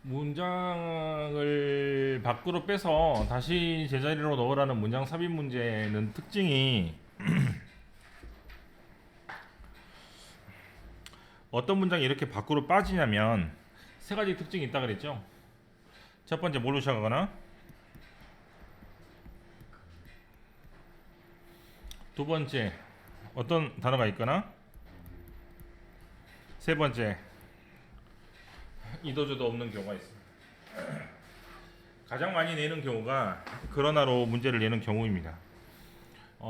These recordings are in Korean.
문장을 밖으로 빼서 다시 제자리로 넣으라는 문장 삽입 문제는 특징이 어떤 문장이 이렇게 밖으로 빠지냐면 세 가지 특징이 있다 그랬죠. 첫 번째 뭘로 시작하거나, 두 번째 어떤 단어가 있거나, 세 번째 이도저도 없는 경우가 있습니다. 가장 많이 내는 경우가 그러나로 문제를 내는 경우입니다.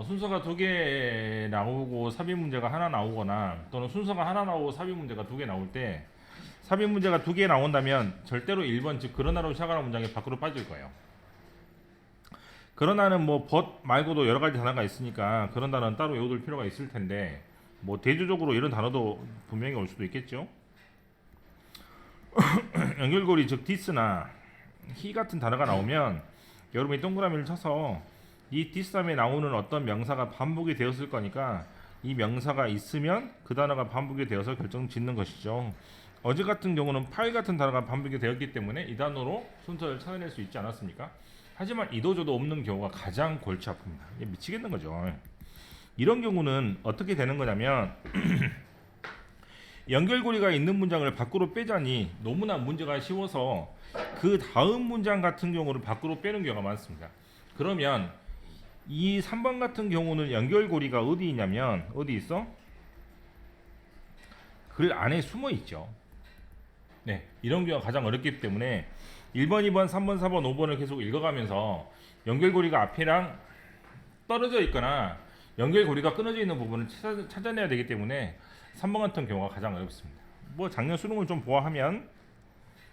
순서가 두 개 나오고 삽입 문제가 하나 나오거나, 또는 순서가 하나 나오고 삽입 문제가 두 개 나올 때, 삽입 문제가 두 개 나온다면 절대로 1번 즉 그러나로 시작하는 문장이 밖으로 빠질 거예요. 그러나는 뭐 but 말고도 여러 가지 단어가 있으니까 그런 단어는 따로 외워둘 필요가 있을 텐데, 뭐 대조적으로 이런 단어도 분명히 올 수도 있겠죠. 연결고리 즉 this나 he 같은 단어가 나오면 여러분이 동그라미를 쳐서 이 this 다음에 나오는 어떤 명사가 반복이 되었을 거니까 이 명사가 있으면 그 단어가 반복이 되어서 결정 짓는 것이죠. 어제 같은 경우는 파일 같은 단어가 반복이 되었기 때문에 이 단어로 순서를 찾아낼 수 있지 않았습니까? 하지만 이도저도 없는 경우가 가장 골치 아픕니다. 미치겠는 거죠. 이런 경우는 어떻게 되는 거냐면 연결고리가 있는 문장을 밖으로 빼자니 너무나 문제가 쉬워서 그 다음 문장 같은 경우를 밖으로 빼는 경우가 많습니다. 그러면 이 3번 같은 경우는 연결고리가 어디 있냐면, 어디 있어? 글 안에 숨어 있죠. 네, 이런 경우가 가장 어렵기 때문에 1번, 2번, 3번, 4번, 5번을 계속 읽어가면서 연결고리가 앞이랑 떨어져 있거나 연결고리가 끊어져 있는 부분을 찾아내야 되기 때문에 3번 같은 경우가 가장 어렵습니다. 뭐 작년 수능을 좀 보아하면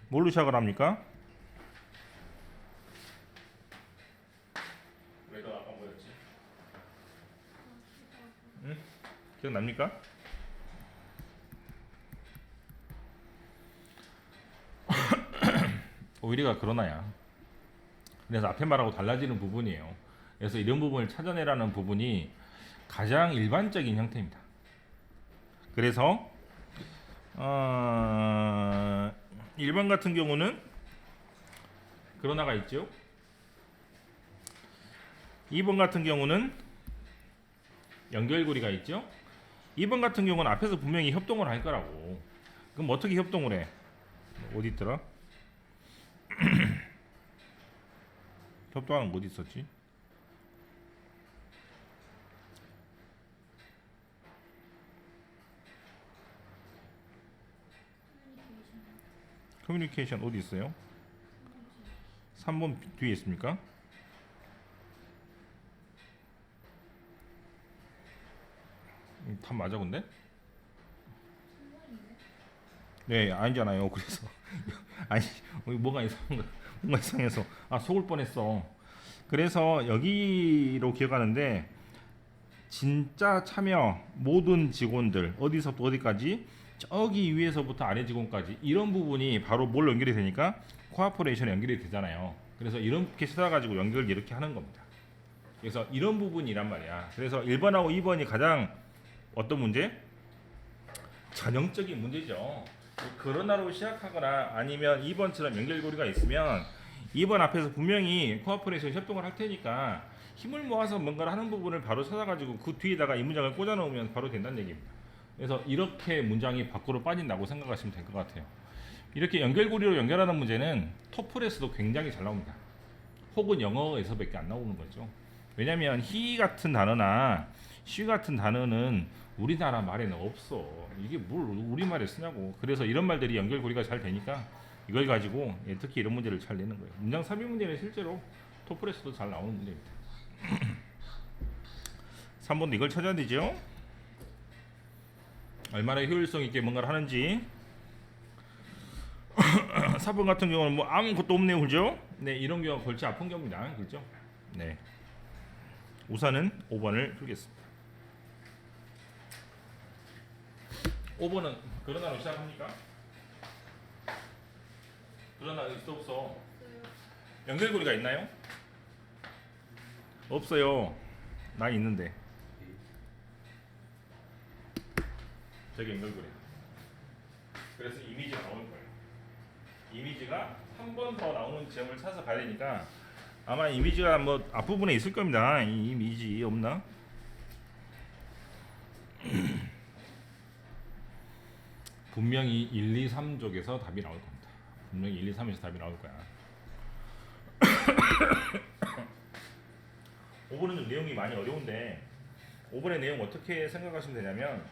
뭘로 시작을 합니까? 왜 더 아까 뭐였지? 응? 기억납니까? 오히려 그러나야. 그래서 앞에 말하고 달라지는 부분이에요. 그래서 이런 부분을 찾아내라는 부분이 가장 일반적인 형태입니다. 그래서 1번 같은 경우는 그러나가 있죠. 2번 같은 경우는 연결고리가 있죠. 2번 같은 경우는 앞에서 분명히 협동을 할 거라고. 그럼 어떻게 협동을 해? 어디 있더라? 협동하는 거 어디 있었지? 커뮤니케이션 어디 있어요? 3번 뒤에 있습니까? 다 맞아 근데? 네 아니잖아요. 그래서 아니 뭐가 이상한가, 뭔가 이상해서 속을 뻔했어. 그래서 여기로 기억하는데, 진짜 참여 모든 직원들 어디서부터 어디까지, 저기 위에서부터 아래 직원까지, 이런 부분이 바로 뭘 연결이 되니까 코아퍼레이션에 연결이 되잖아요. 그래서 이렇게 찾아가지고 연결을 이렇게 하는 겁니다. 그래서 이런 부분이란 말이야. 그래서 1번하고 2번이 가장 어떤 문제? 전형적인 문제죠. 그러나로 시작하거나 아니면 2번처럼 연결고리가 있으면 2번 앞에서 분명히 코아퍼레이션 협동을 할 테니까 힘을 모아서 뭔가를 하는 부분을 바로 찾아가지고 그 뒤에다가 이 문장을 꽂아 놓으면 바로 된다는 얘기입니다. 그래서 이렇게 문장이 밖으로 빠진다고 생각하시면 될 것 같아요. 이렇게 연결고리로 연결하는 문제는 토플에서도 굉장히 잘 나옵니다. 혹은 영어에서밖에 안 나오는 거죠. 왜냐하면 he 같은 단어나 she 같은 단어는 우리나라 말에는 없어. 이게 뭘 우리말에 쓰냐고. 그래서 이런 말들이 연결고리가 잘 되니까 이걸 가지고 특히 이런 문제를 잘 내는 거예요. 문장 삽입 문제는 실제로 토플에서도 잘 나오는 문제입니다. 3번도 이걸 찾아야 되죠. 얼마나 효율성 있게 뭔가를 하는지. 4번 같은 경우는 뭐 아무것도 없네요, 그죠? 네, 이런 경우가 골치 아픈 경우입니다, 그죠? 네, 우선은 5번을 풀겠습니다. 5번은 그러나로 시작합니까? 그러나 있어 없어? 연결고리가 있나요? 없어요. 난 있는데. 저기 연결고리. 그래서 이미지 나올 거예요. 이미지가 한 번 더 나오는 지점을 찾아서 봐야 되니까 아마 이미지가 뭐 앞부분에 있을 겁니다. 이 이미지 없나? 분명히 1, 2, 3쪽에서 답이 나올 겁니다. 분명히 1, 2, 3에서 답이 나올 거야. 5번은 내용이 많이 어려운데 5번의 내용 어떻게 생각하시면 되냐면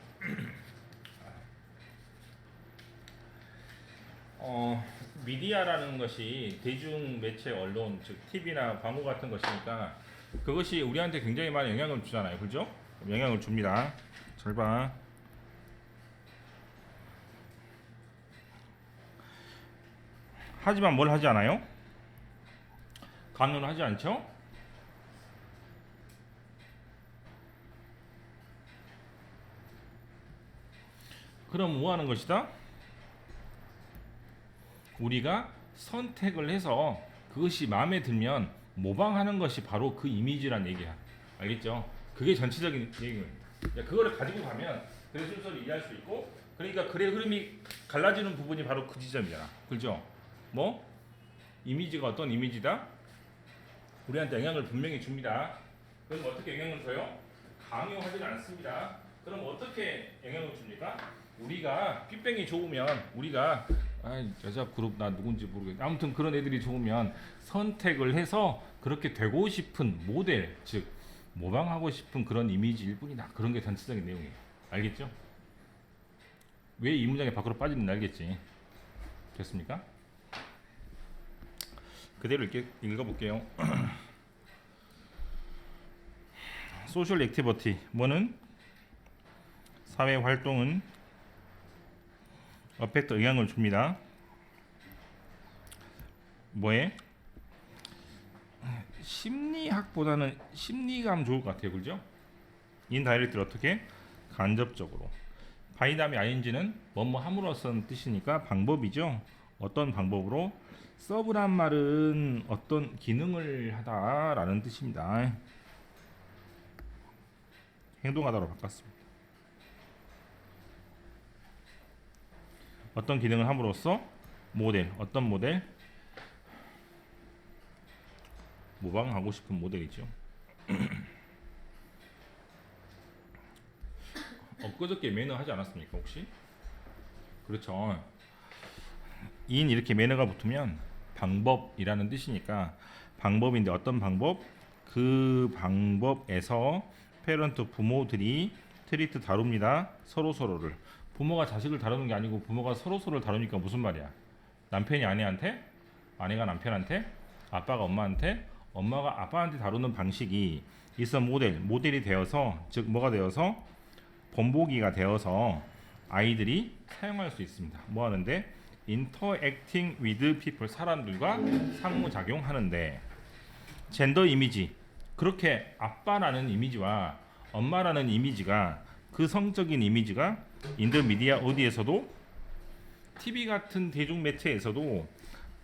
미디어라는 것이 대중 매체 언론 즉 TV나 광고 같은 것이니까 그것이 우리한테 굉장히 많은 영향을 주잖아요. 그죠? 영향을 줍니다. 잘 봐. 하지만 뭘 하지 않아요? 강요는 하지 않죠? 그럼 뭐 하는 것이다? 우리가 선택을 해서 그것이 마음에 들면 모방하는 것이 바로 그 이미지란 얘기야. 알겠죠? 그게 전체적인 얘기입니다. 그거를 가지고 가면 글의 순서를 이해할 수 있고 그러니까 글의 흐름이 갈라지는 부분이 바로 그 지점이잖아. 그죠? 뭐? 이미지가 어떤 이미지다? 우리한테 영향을 분명히 줍니다. 그럼 어떻게 영향을 줘요? 강요하지는 않습니다. 그럼 어떻게 영향을 줍니까? 우리가 핏병이 좋으면 우리가 여자 그룹 나 누군지 모르겠는데 아무튼 그런 애들이 좋으면 선택을 해서 그렇게 되고 싶은 모델 즉 모방하고 싶은 그런 이미지일 뿐이다. 그런 게 전체적인 내용이에요. 알겠죠? 왜 이 문장이 밖으로 빠지는지 알겠지? 됐습니까? 그대로 읽어볼게요. 소셜 액티비티 뭐는 사회 활동은 어펙트 영향을 줍니다. 뭐에? 심리학보다는 심리감 좋을 것 같아요. 그죠? 인다이렉트 어떻게? 간접적으로. 바이 다음에 ing는 뭐뭐 함으로써는 뜻이니까 방법이죠. 어떤 방법으로? 서브란 말은 어떤 기능을 하다라는 뜻입니다. 행동하다로 바꿨습니다. 어떤 기능을 함으로써 모델, 어떤 모델? 모방하고 싶은 모델이죠. 엊그저께 매너 하지 않았습니까 혹시? 그렇죠. 인 이렇게 매너가 붙으면 방법이라는 뜻이니까 방법인데 어떤 방법? 그 방법에서 페런트 부모들이 트리트 다룹니다. 서로서로를. 부모가 자식을 다루는 게 아니고 부모가 서로서로를 다루니까 무슨 말이야? 남편이 아내한테, 아내가 남편한테, 아빠가 엄마한테, 엄마가 아빠한테 다루는 방식이 있어 모델이 되어서 즉 뭐가 되어서 본보기가 되어서 아이들이 사용할 수 있습니다. 뭐 하는데? interacting with people 사람들과 상호작용하는데 젠더 이미지 그렇게 아빠라는 이미지와 엄마라는 이미지가 그 성적인 이미지가 인더미디어 어디에서도 TV 같은 대중매체에서도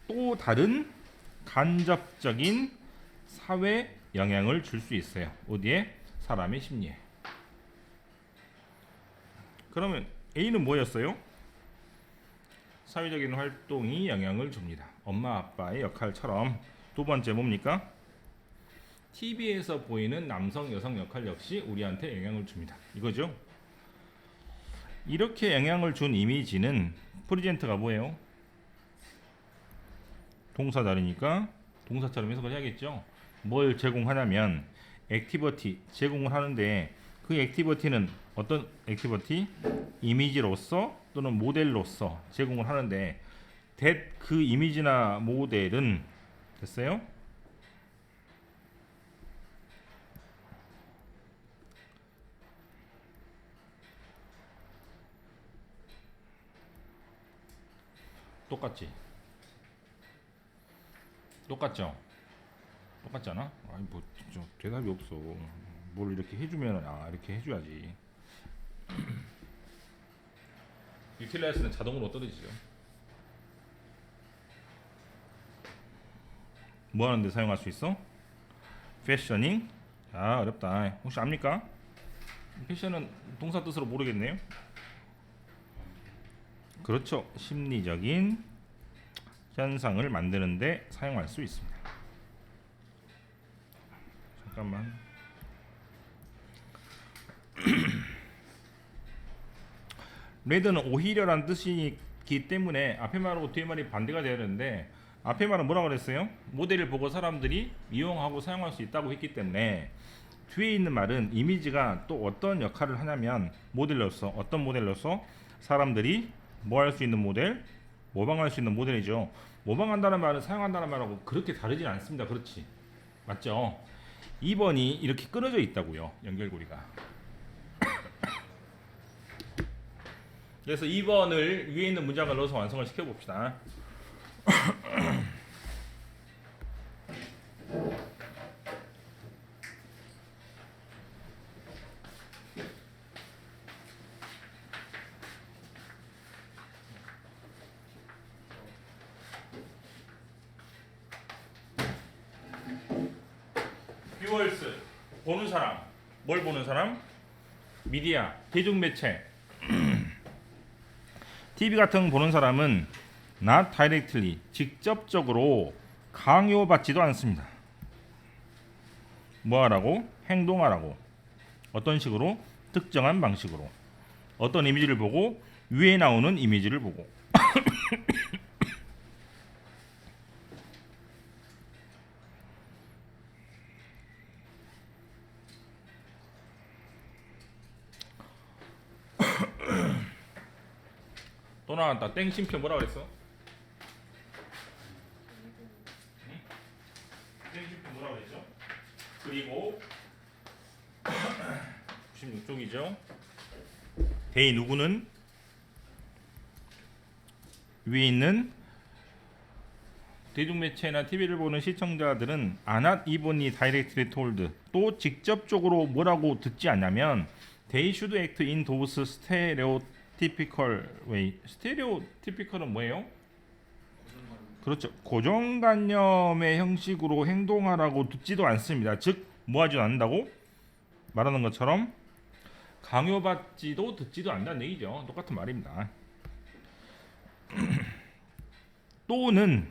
또 다른 간접적인 사회 영향을 줄 수 있어요. 어디에? 사람의 심리에. 그러면 A는 뭐였어요? 사회적인 활동이 영향을 줍니다. 엄마 아빠의 역할처럼. 두 번째 뭡니까? TV에서 보이는 남성 여성 역할 역시 우리한테 영향을 줍니다. 이거죠? 이렇게 영향을 준 이미지는 프레젠트가 뭐예요? 동사자리니까 동사처럼 해석을 해야겠죠. 뭘 제공하냐면 액티비티 제공을 하는데 그 액티비티는 어떤 액티비티? 이미지로서 또는 모델로서 제공을 하는데 그 이미지나 모델은 됐어요? 똑같지? 똑같죠? 똑같잖아? 아니 뭐 진짜 대답이 없어. 뭘 이렇게 해주면 이렇게 해줘야지. 유틸라이스는 자동으로 떨어지죠. 뭐 하는데 사용할 수 있어? 패셔닝? 어렵다. 혹시 압니까? 패션은 동사 뜻으로 모르겠네요. 그렇죠. 심리적인 현상을 만드는데 사용할 수 있습니다. 잠깐만. 레드는 오히려란 뜻이기 때문에 앞에 말하고 뒤에 말이 반대가 되어야 되는데, 앞에 말은 뭐라고 그랬어요? 모델을 보고 사람들이 이용하고 사용할 수 있다고 했기 때문에, 뒤에 있는 말은 이미지가 또 어떤 역할을 하냐면, 모델로서, 어떤 모델로서 사람들이 뭐 할 수 있는 모델, 모방할 수 있는 모델이죠. 모방한다는 말은 사용한다는 말하고 그렇게 다르진 않습니다. 그렇지? 맞죠? 2번이 이렇게 끊어져 있다고요, 연결고리가. 그래서 2번을 위에 있는 문장을 넣어서 완성을 시켜봅시다. 뷰얼스, 보는 사람. 뭘 보는 사람? 미디어, 대중매체. TV 같은 거 보는 사람은 not directly, 직접적으로 강요받지도 않습니다. 뭐 하라고? 행동하라고. 어떤 식으로? 특정한 방식으로. 어떤 이미지를 보고? 위에 나오는 이미지를 보고. 또 나왔다. 땡심표 뭐라 그랬어? 땡심표 뭐라 그랬죠? 그리고 96쪽이죠. 대의 누구는 위에 있는 대중매체나 TV를 보는 시청자들은 are not evenly directly told, 또 직접적으로 뭐라고 듣지 않냐면 they should act in those stereotypical way. stereotypical은 뭐예요? 그렇죠. 고정관념의 형식으로 행동하라고 듣지도 않습니다. 즉 뭐하지도 않는다고 말하는 것처럼 강요받지도 듣지도 않는다는 얘기죠. 똑같은 말입니다. 또는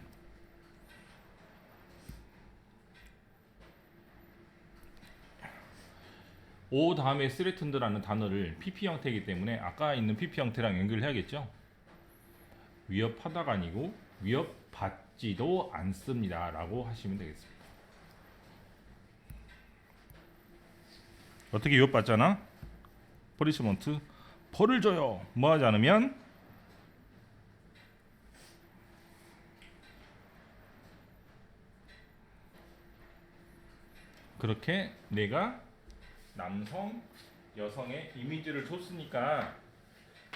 O 다음에 threatened라는 단어를 PP 형태이기 때문에 아까 있는 PP 형태랑 연결해야겠죠. 위협하다가 아니고 위협받지도 않습니다 라고 하시면 되겠습니다. 어떻게 위협받잖아? 퍼니시먼트, 벌을 줘요. 뭐 하지 않으면 그렇게 내가 남성, 여성의 이미지를 줬으니까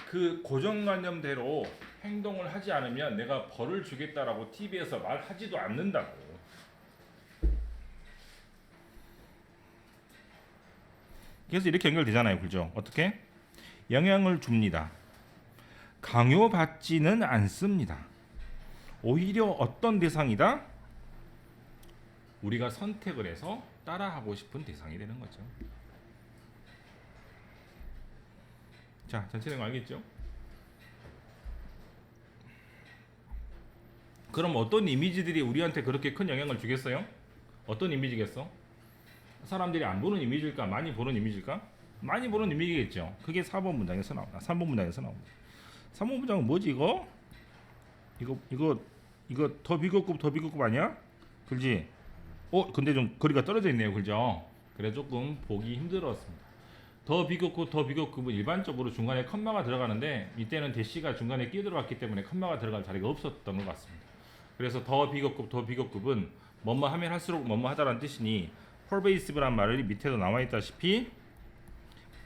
그 고정관념대로 행동을 하지 않으면 내가 벌을 주겠다라고 TV에서 말하지도 않는다고. 그래서 이렇게 연결되잖아요. 그죠? 어떻게? 영향을 줍니다. 강요받지는 않습니다. 오히려 어떤 대상이다? 우리가 선택을 해서 따라하고 싶은 대상이 되는 거죠. 자, 전체 내용 알겠죠? 그럼 어떤 이미지들이 우리한테 그렇게 큰 영향을 주겠어요? 어떤 이미지겠어? 사람들이 안 보는 이미지일까? 많이 보는 이미지일까? 많이 보는 이미지겠죠. 그게 4번 문장에서 나옵니다. 3번 문장에서 나옵니다. 3번 문장은 뭐지 이거? 이거 더 비교급 아니야? 그렇지? 근데 좀 거리가 떨어져 있네요. 그죠? 그래 조금 보기 힘들었습니다. 더 비교급은 일반적으로 중간에 컴마가 들어가는데 이때는 대시가 중간에 끼어들어갔기 때문에 컴마가 들어갈 자리가 없었던 것 같습니다. 그래서 더 비교급은 뭐뭐 하면 할수록 뭐뭐 하다라는 뜻이니 pervasive란 말이 밑에도 나와 있다시피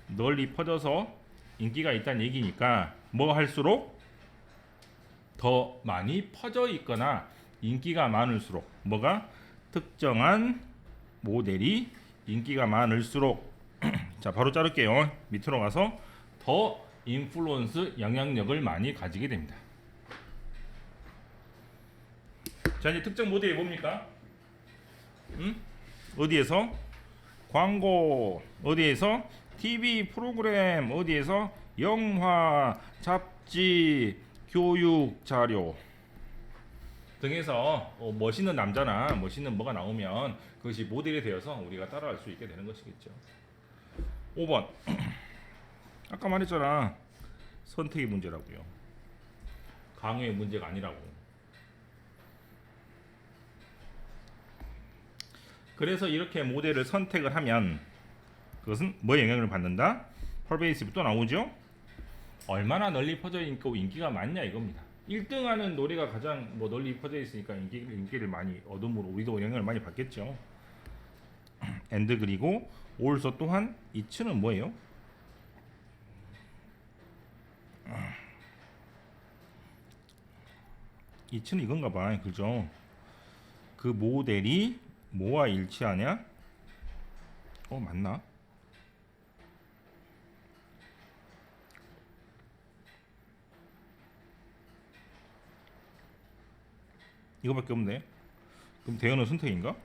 널리 퍼져서 인기가 있다는 얘기니까 뭐 할수록 더 많이 퍼져 있거나 인기가 많을수록 뭐가 특정한 모델이 인기가 많을수록 자 바로 자를게요. 밑으로 가서 더 인플루언스 영향력을 많이 가지게 됩니다. 자 이제 특정 모델이 뭡니까? 어디에서? 광고. 어디에서? TV 프로그램. 어디에서? 영화, 잡지, 교육 자료. 등에서 멋있는 남자나 멋있는 뭐가 나오면 그것이 모델이 되어서 우리가 따라갈 수 있게 되는 것이겠죠. 5번. 아까 말했잖아. 선택의 문제라고요. 강요의 문제가 아니라고. 그래서 이렇게 모델을 선택을 하면 그것은 뭐에 영향을 받는다? 펄베이스브 또 나오죠? 얼마나 널리 퍼져 있고 인기가 많냐 이겁니다. 1등하는 노래가 가장 뭐 널리 퍼져 있으니까 인기를 많이 얻음으로 우리도 영향을 많이 받겠죠. and 그리고 also 또한 it는 뭐예요? it는 이건가 봐. 그죠? 그 모델이 뭐와 일치하냐? 맞나? 이거밖에 없네. 그럼 대현은 선택인가?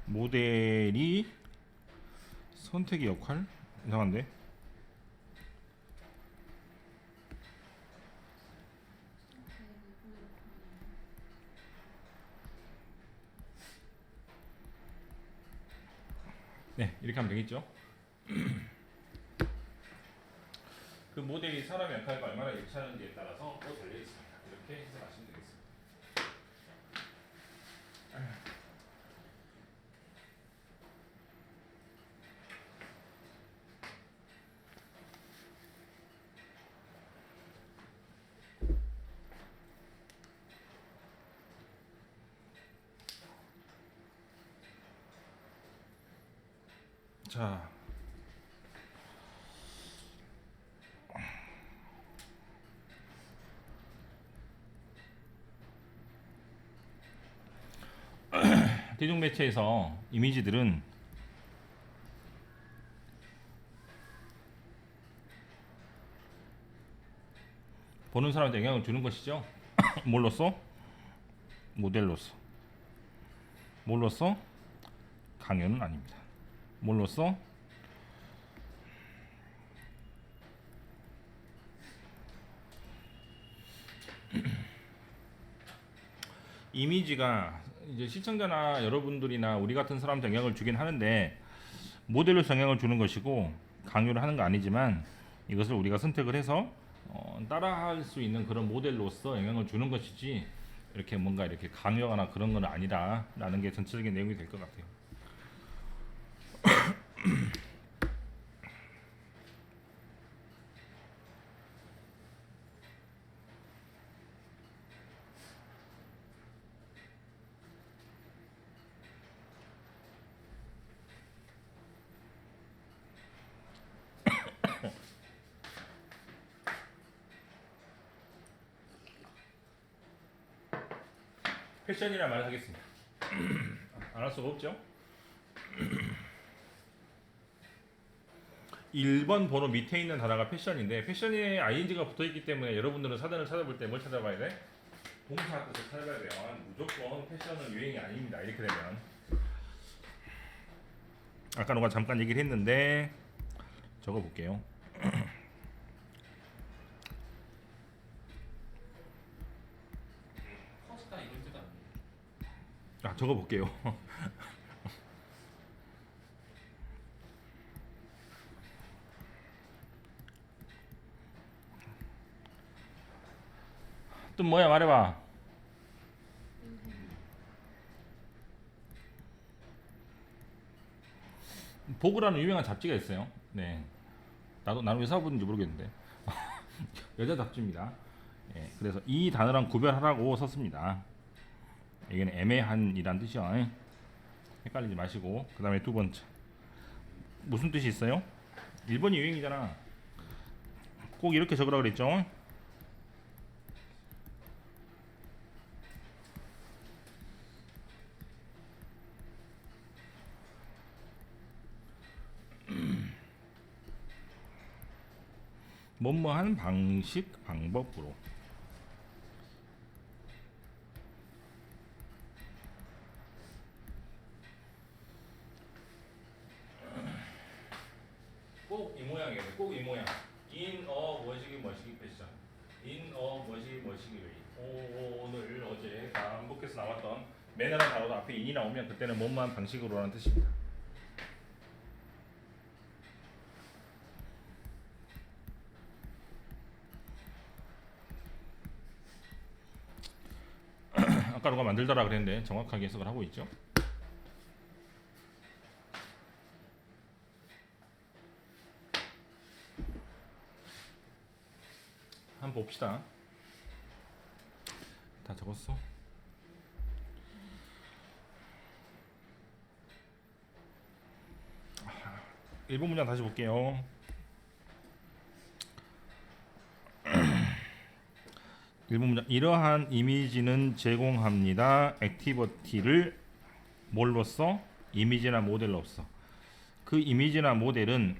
모델이 선택의 역할? 이상한데? 네, 이렇게 하면 되겠죠. 그 모델이 사람의 역할과 얼마나 일치하는지에 따라서 또 달려 있습니다. 이렇게 해석하시면 되겠습니다. 자, 대중매체에서 이미지들은 보는 사람한테 영향을 주는 것이죠. 뭘로써? 모델로서. 뭘로써? 강요는 아닙니다. 뭘로써? 이미지가 이제 시청자나 여러분들이나 우리 같은 사람한테 영향을 주긴 하는데 모델로서 영향을 주는 것이고 강요를 하는 거 아니지만 이것을 우리가 선택을 해서 따라할 수 있는 그런 모델로서 영향을 주는 것이지 이렇게 뭔가 이렇게 강요하거나 그런 건 아니다라는 게 전체적인 내용이 될 것 같아요. 패션이라 말을 하겠습니다. 안 할 수가 없죠. 1번 번호 밑에 있는 단어가 패션인데 패션에 ing가 붙어있기 때문에 여러분들은 사전을 찾아볼 때 뭘 찾아봐야 돼? 동사 뜻을 찾아봐야 돼요. 무조건 패션은 유행이 아닙니다. 이렇게 되면 아까 누가 잠깐 얘기를 했는데 적어볼게요. 커스타 이런 뜻 아니에요? 적어볼게요. 또 뭐야 말해봐. 보그라는 유명한 잡지가 있어요. 네, 나는 왜 사부인지 모르겠는데 여자 잡지입니다. 예, 그래서 이 단어랑 구별하라고 썼습니다. 이게는 애매한이란 뜻이야. 헷갈리지 마시고 그 다음에 두 번째 무슨 뜻이 있어요? 1번이 유행이잖아. 꼭 이렇게 적으라 그랬죠. 뭐뭐한 방식 방법으로. 꼭 이 모양이에요. 꼭 이 모양. In a 뭐시기 패션. In 머시기 웨이. 오늘 어제 반복해서 나왔던 매너란 단어도 앞에 인이 나오면 그때는 뭐뭐한 방식으로라는 뜻입니다. 아까 누가 만들더라 그랬는데 정확하게 해석을 하고 있죠. 한번 봅시다. 다 적었어? 일본 문장 다시 볼게요. 일본 문장. 이러한 이미지는 제공합니다. 액티비티를 뭘로써? 이미지나 모델로써. 그 이미지나 모델은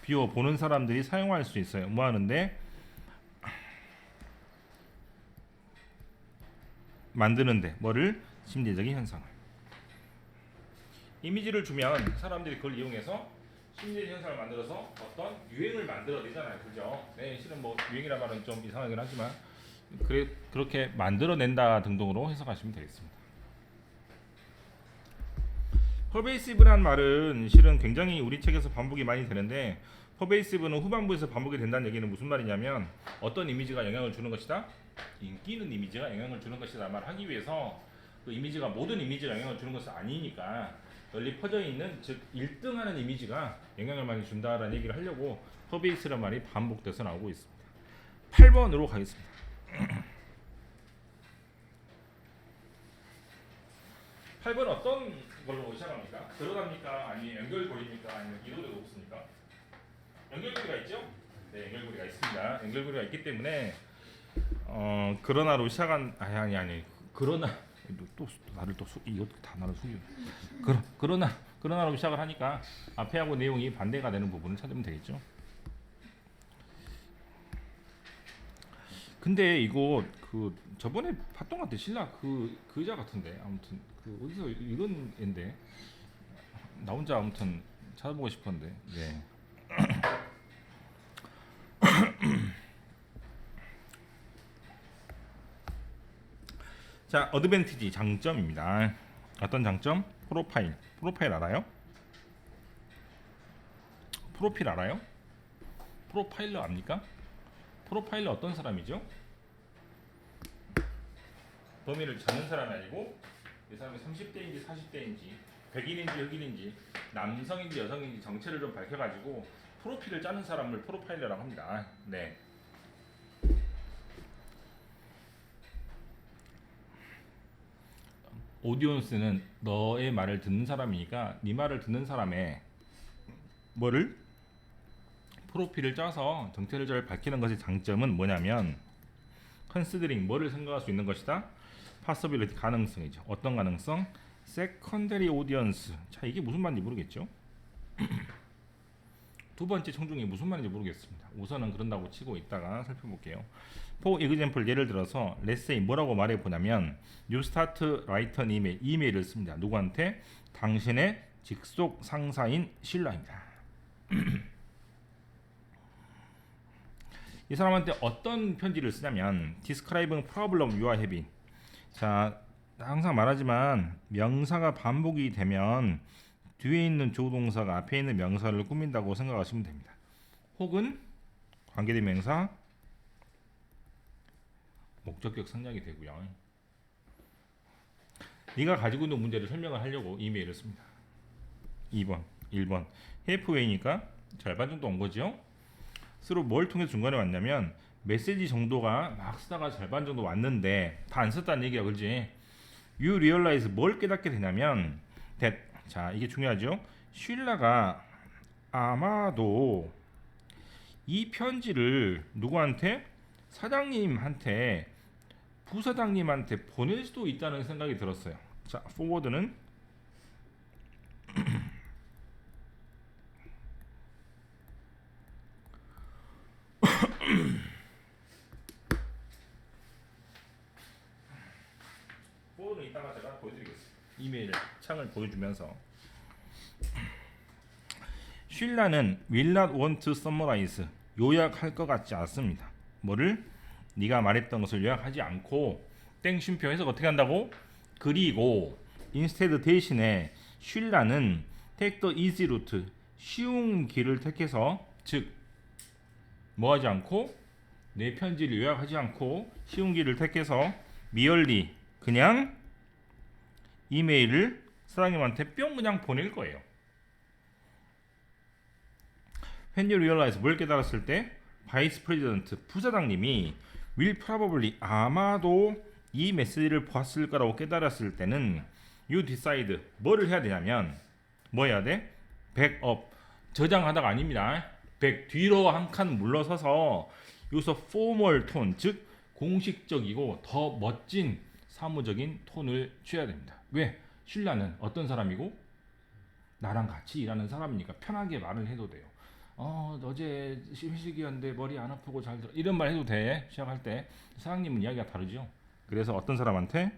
비워 보는 사람들이 사용할 수 있어요. 뭐 하는데? 만드는데. 뭐를? 심리적인 현상을. 이미지를 주면 사람들이 그걸 이용해서 심리적 현상을 만들어서 어떤 유행을 만들어내잖아요. 그죠? 네, 실은 뭐 유행이라 말은 좀 이상하긴 하지만 그렇게 만들어낸다 등등으로 해석하시면 되겠습니다. 퍼베이시브라는 말은 실은 굉장히 우리 책에서 반복이 많이 되는데, 퍼베이시브는 후반부에서 반복이 된다는 얘기는 무슨 말이냐면 어떤 이미지가 영향을 주는 것이다? 인기 있는 이미지가 영향을 주는 것이다 말 하기 위해서, 그 이미지가 모든 이미지가 영향을 주는 것은 아니니까 널리 퍼져 있는, 즉 1등하는 이미지가 영향을 많이 준다라는 얘기를 하려고 퍼베이스라는 말이 반복돼서 나오고 있습니다. 8번으로 가겠습니다. 8번 어떤 걸로 시작합니까? 드러납니까? 아니면 연결고리입니까? 아니면 이도저도 없습니까? 연결고리가 있죠? 네, 연결고리가 있습니다. 연결고리가 있기 때문에 그러나로 시작한 아니 그러나 또 나를 또 이것도 다 나를 속여. 그러나로 시작을 하니까 앞에하고 내용이 반대가 되는 부분을 찾으면 되겠죠. 근데 이거 그 저번에 봤던 것 같아. 신라 그 의자 같은데, 아무튼 그 어디서 이런 앤데 나 혼자 아무튼 찾아보고 싶었는데. 네. 자, 어드밴티지 장점입니다. 어떤 장점? 프로파일 알아요? 프로필 알아요? 프로파일러 압니까? 프로파일러 어떤 사람이죠? 범인을 찾는 사람이 아니고 이 사람이 30대인지 40대인지 백인인지 흑인인지 남성인지 여성인지 정체를 좀 밝혀가지고 프로필을 짜는 사람을 프로파일러라고 합니다. 네. 오디언스는 너의 말을 듣는 사람이니까 네 말을 듣는 사람의 뭐를? 프로필을 짜서 정체를 잘 밝히는 것의 장점은 뭐냐면, 컨시더링 뭐를 생각할 수 있는 것이다? 파서빌리티 가능성이죠. 어떤 가능성? 세컨더리 오디언스. 자, 이게 무슨 말인지 모르겠죠? 두 번째 청중이 무슨 말인지 모르겠습니다. 우선은 그런다고 치고 있다가 살펴볼게요. For example, 예를 들어서 let's say 뭐라고 말해보냐면 You start write an email. 이메일을 씁니다. 누구한테? 당신의 직속 상사인 신라입니다. 이 사람한테 어떤 편지를 쓰냐면 Describing problem you are having. 자, 항상 말하지만 명사가 반복이 되면 뒤에 있는 조동사가 앞에 있는 명사를 꾸민다고 생각하시면 됩니다. 혹은 관계대명사 목적격 생략이 되고요. 네가 가지고 있는 문제를 설명을 하려고 이메일을 씁니다. 2번, 1번 halfway니까 절반 정도 온 거죠. 서로 뭘 통해서 중간에 왔냐면 메시지 정도가 막 쓰다가 절반 정도 왔는데 다 안 썼다는 얘기야, 그렇지? You realize 뭘 깨닫게 되냐면 that, 자, 이게 중요하죠. 쉴라가 아마도 이 편지를 누구한테? 사장님한테, 부사장님한테 보낼 수도 있다는 생각이 들었어요. 자, forward는 forward는 이따가 제가 보여드리겠습니다. 이메일 창을 보여주면서 쉴라는 will not want to summarize, 요약할 것 같지 않습니다. 뭐를? 네가 말했던 것을 요약하지 않고 땡 쉼표 해석 어떻게 한다고? 그리고 instead 대신에 쉴라는 take the easy route 쉬운 길을 택해서 즉 뭐하지 않고 내 편지를 요약하지 않고 쉬운 길을 택해서 merely 그냥 이메일을 사장님한테 뿅 그냥 보낼 거예요. When you realize 뭘 깨달았을 때 바이스 프레지던트 부사장님이 will probably 아마도 이 메시지를 보았을 거라고 깨달았을 때는 you decide 뭐를 해야 되냐면 뭐 해야 돼? 백업 저장하다가 아닙니다. 백 뒤로 한 칸 물러서서 여기서 formal 톤 즉 공식적이고 더 멋진 사무적인 톤을 취해야 됩니다. 왜? 쉴라는 어떤 사람이고 나랑 같이 일하는 사람이니까 편하게 말을 해도 돼요. 어제 휴식이었는데 머리 안 아프고 잘 들어 이런 말 해도 돼. 시작할 때 사장님은 이야기가 다르죠. 그래서 어떤 사람한테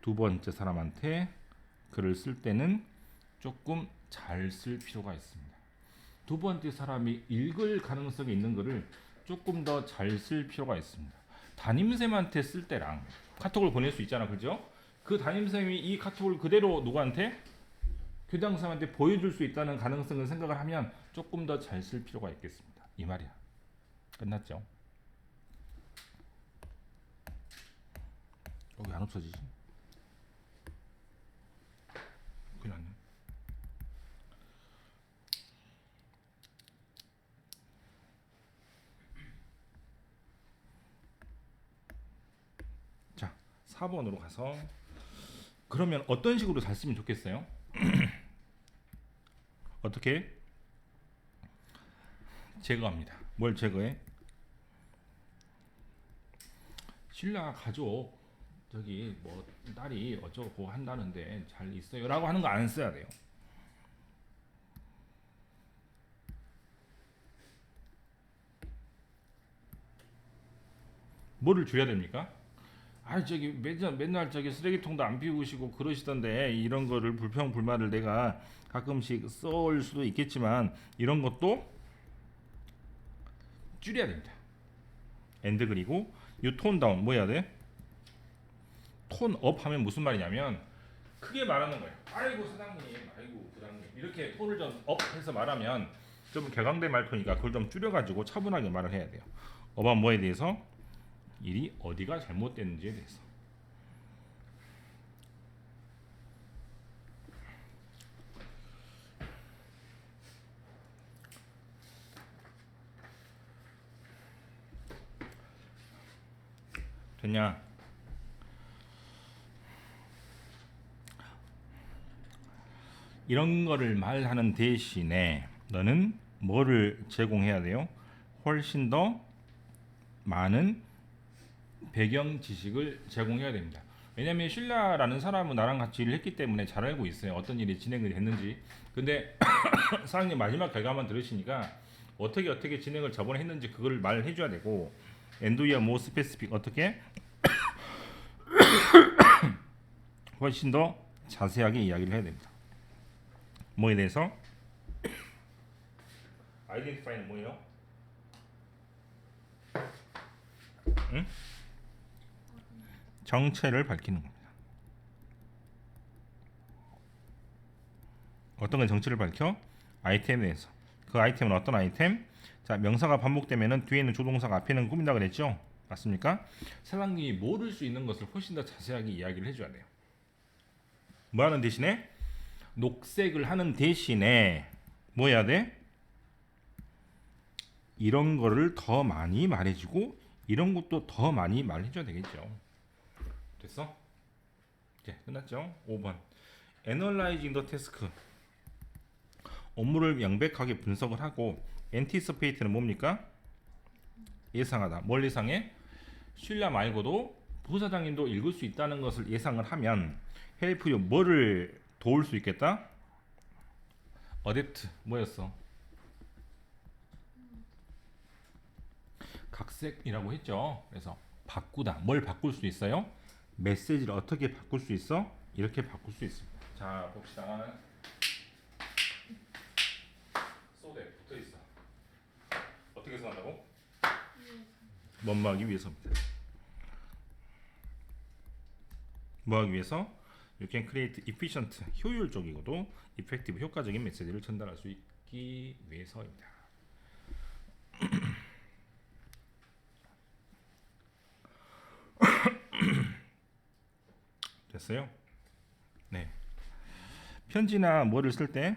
두 번째 사람한테 글을 쓸 때는 조금 잘 쓸 필요가 있습니다. 두 번째 사람이 읽을 가능성이 있는 글을 조금 더 잘 쓸 필요가 있습니다. 담임쌤한테 쓸 때랑 카톡을 보낼 수 있잖아, 그죠? 그 담임쌤이 이 카톡을 그대로 누구한테? 교장선생님한테 보여줄 수 있다는 가능성을 생각을 하면 조금 더 잘 쓸 필요가 있겠습니다. 이 말이야. 끝났죠? 왜 안 없어지지? 큰일 났네. 자, 4번으로 가서 그러면 어떤 식으로 잘 쓰면 좋겠어요? 어떻게? 제거합니다. 뭘 제거해? 신라 가족 저기 뭐 딸이 어쩌고 한다는데 잘 있어요 라고 하는 거 안 써야 돼요. 뭐를 줄여야 됩니까? 저기 맨날 저기 쓰레기통도 안 비우시고 그러시던데 이런 거를 불평불만을 내가 가끔씩 써올 수도 있겠지만 이런 것도 줄여야 됩니다. 엔드 그리고 이 톤 다운 뭐 해야 돼? 톤 업 하면 무슨 말이냐면 크게 말하는 거예요. 아이고 사장님, 아이고 부장님 이렇게 톤을 좀 업해서 말하면 좀 격앙된 말투니까 그걸 좀 줄여가지고 차분하게 말을 해야 돼요. 업은 뭐에 대해서? 일이 어디가 잘못됐는지에 대해서. 됐냐? 이런 거를 말하는 대신에 너는 뭐를 제공해야 돼요? 훨씬 더 많은 배경 지식을 제공해야 됩니다. 왜냐면 신라라는 사람은 나랑 같이 일을 했기 때문에 잘 알고 있어요. 어떤 일이 진행이 됐는지. 근데 사장님 마지막 결과만 들으시니까 어떻게 진행을 저번에 했는지 그걸 말을 해줘야 되고 엔도이아 모 스페시픽 어떻게 훨씬 더 자세하게 이야기를 해야 됩니다. 뭐에 대해서? 아이덴티파이는 뭐예요? 응? 정체를 밝히는 겁니다. 어떤 건 정체를 밝혀? 아이템에 대해서. 그 아이템은 어떤 아이템? 자, 명사가 반복되면은 뒤에는 조동사가 앞에는 꾸민다 그랬죠? 맞습니까? 사장님이 모를 수 있는 것을 훨씬 더 자세하게 이야기를 해줘야 돼요. 뭐 하는 대신에? 녹색을 하는 대신에 뭐 해야 돼? 이런 거를 더 많이 말해주고 이런 것도 더 많이 말해줘야 되겠죠. 됐어? 이제 끝났죠? 5번 Analyzing the task 업무를 명백하게 분석을 하고 Anticipate는 뭡니까? 예상하다. 뭘 예상해? 신라 말고도 부사장님도 읽을 수 있다는 것을 예상을 하면 help you 뭐를 도울 수 있겠다? adapt 뭐였어? 각색이라고 했죠. 그래서 바꾸다. 뭘 바꿀 수 있어요? 메시지를 어떻게 바꿀 수 있어? 이렇게 바꿀 수 있습니다. 자 봅시다. 쏘대 붙어 있어. 어떻게 써한다고? 뭐하기 위해서입니다. 뭐하기 위해서? You can create efficient, 효율적이고도 effective, 효과적인 메시지를 전달할 수 있기 위해서입니다. 됐어요? 네. 편지나 뭐를 쓸 때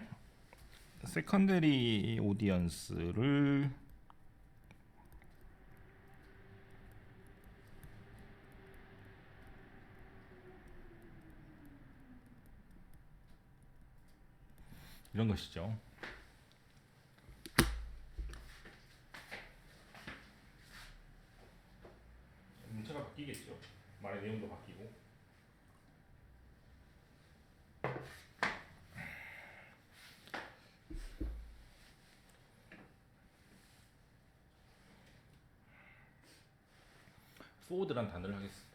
세컨더리 오디언스를 이런 것이죠. 문체가 바뀌겠죠. 말의 내용도 바뀌고. forward란 단어를 하겠습니다.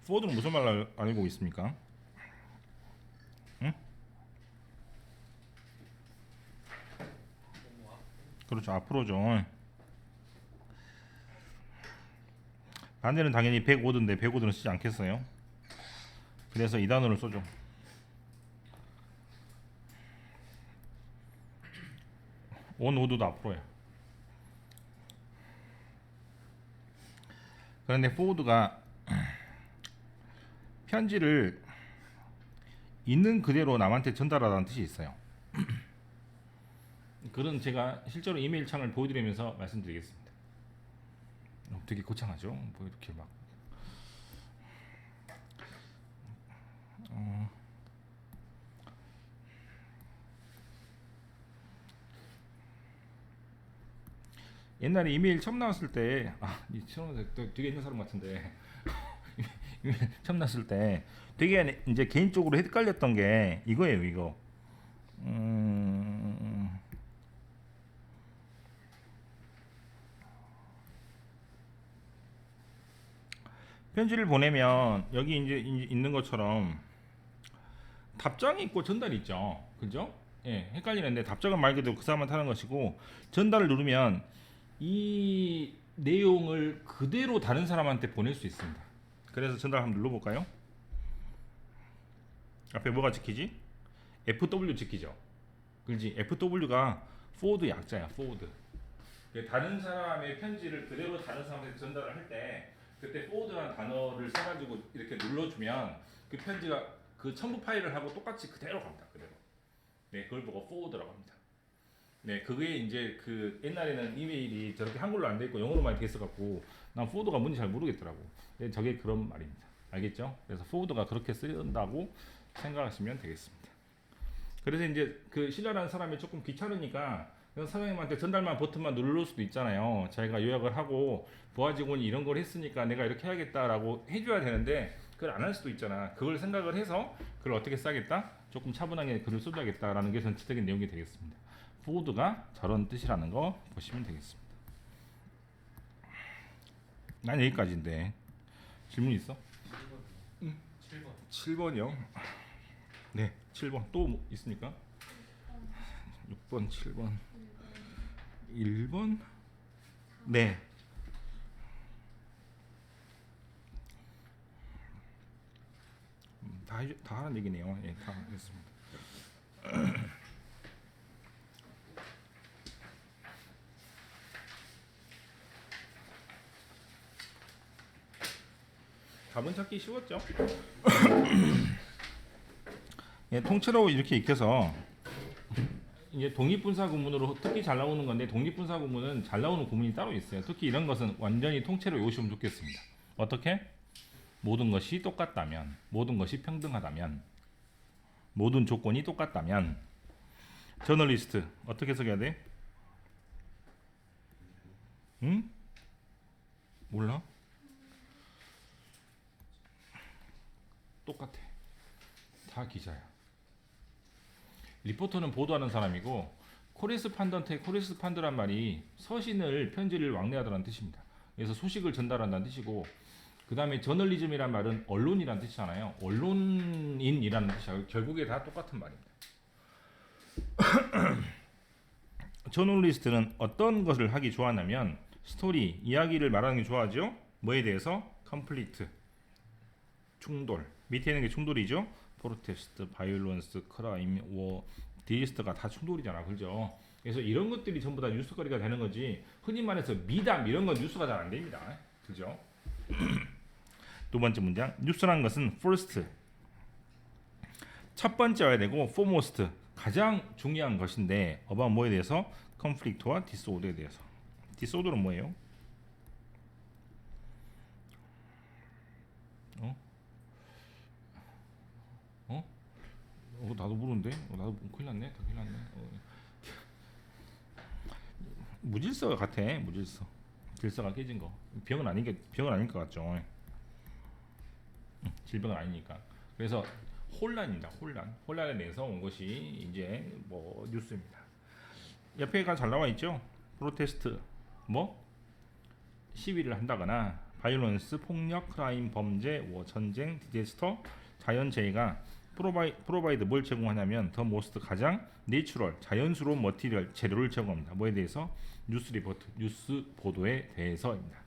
forward는 무슨 말을 알고 있습니까? 응? 그렇죠. 앞으로죠. 반대는 당연히 105도인데 105도는 쓰지 않겠어요? 그래서 이 단어를 써줘. onward도 앞으로야. 그런데 forward가 편지를 있는 그대로 남한테 전달하라는 뜻이 있어요. 그런 제가 실제로 이메일 창을 보여드리면서 말씀드리겠습니다. 되게 거창하죠? 뭐 이렇게 막 옛날에 이메일 처음 나왔을 때 되게 옛날 사람 같은데 이메일 처음 나왔을 때 되게 이제 개인적으로 헷갈렸던 게 이거예요. 이거 편지를 보내면 여기 이제 있는 것처럼 답장이 있고 전달이 있죠. 그죠? 예, 헷갈리는데 답장은 말 그대로 그 사람한테 하는 것이고 전달을 누르면 이 내용을 그대로 다른 사람한테 보낼 수 있습니다. 그래서 전달 한번 눌러볼까요? 앞에 뭐가 찍히지? FW 찍히죠. 그렇지? FW가 forward 약자야. forward. 다른 사람의 편지를 그대로 다른 사람한테 전달을 할 때 그때 forward라는 단어를 써가지고 이렇게 눌러주면 그 편지가 그 첨부 파일을 하고 똑같이 그대로 갑니다. 그대로. 네, 그걸 보고 forward라고 합니다. 네, 그게 이제 그 옛날에는 이메일이 저렇게 한글로 안 돼 있고 영어로만 돼 있어 갖고 난 forward가 뭔지 잘 모르겠더라고. 네, 저게 그런 말입니다. 알겠죠? 그래서 forward가 그렇게 쓰인다고 생각하시면 되겠습니다. 그래서 이제 그 신라라는 사람이 조금 귀찮으니까 사장님한테 전달만 버튼만 누를 수도 있잖아요. 자기가 요약을 하고 부하 직원이 이런 걸 했으니까 내가 이렇게 해야겠다라고 해줘야 되는데 그걸 안 할 수도 있잖아. 그걸 생각을 해서 그걸 어떻게 써야겠다? 조금 차분하게 글을 써줘야겠다라는 게 전체적인 내용이 되겠습니다. forward가 저런 뜻이라는 거 보시면 되겠습니다. 난 여기까지인데 질문 있어? 7번. 7번이요? 네, 7번 또 뭐 있습니까? 6번, 7번, 1번, 네. 다 하는 얘기네요. 예, 다 했습니다. 답은 찾기 쉬웠죠? 예, 통째로 이렇게 익혀서 이제 독립분사 구문으로 특히 잘 나오는 건데 독립분사 구문은 잘 나오는 구문이 따로 있어요. 특히 이런 것은 완전히 통째로 외우시면 좋겠습니다. 어떻게? 모든 것이 똑같다면, 모든 것이 평등하다면, 모든 조건이 똑같다면, 저널리스트 어떻게 써야 돼? 응? 몰라? 똑같아. 다 기자야. 리포터는 보도하는 사람이고 코레스판던트의 코레스판드란 말이 서신을 편지를 왕래하다는 뜻입니다. 그래서 소식을 전달한다는 뜻이고 그 다음에 저널리즘이란 말은 언론이란 뜻이잖아요. 언론인이라는 뜻이야. 결국에 다 똑같은 말입니다. 저널리스트는 어떤 것을 하기 좋아하냐면 스토리, 이야기를 말하는 게 좋아하죠. 뭐에 대해서? 컨플릭트, 충돌. 밑에 있는 게 충돌이죠. 프로테스트, 바이올런스, 크라임, 워, 디지스트가 다 충돌이잖아. 그죠? 그래서 이런 것들이 전부 다 뉴스거리가 되는 거지. 흔히 말해서 미담 이런 건 뉴스가 잘 안 됩니다. 그죠? 두 번째 문장. 뉴스라는 것은 first, 첫 번째여야 되고 foremost, 가장 중요한 것인데 about 뭐에 대해서? conflict와 disorder에 대해서. disorder는 뭐예요? 나도 모르는데. 나도 큰일 났네. 큰일 났네. 무질서 같아. 무질서. 질서가 깨진 거. 병은 아닐 것 같죠. 질병은 아니니까. 그래서 혼란입니다. 혼란에 대해서 온 것이 이제 뭐 뉴스입니다. 옆에가 잘 나와 있죠. 프로테스트 뭐 시위를 한다거나 바이올런스 폭력, 크라임, 범죄, 전쟁, 디제스터, 자연재해가 프로바이드 뭘 제공하냐면 더 모스트 가장 내추럴 자연스러운 머티리얼 재료를 제공합니다. 뭐에 대해서? 뉴스 리포트 뉴스 보도에 대해서입니다.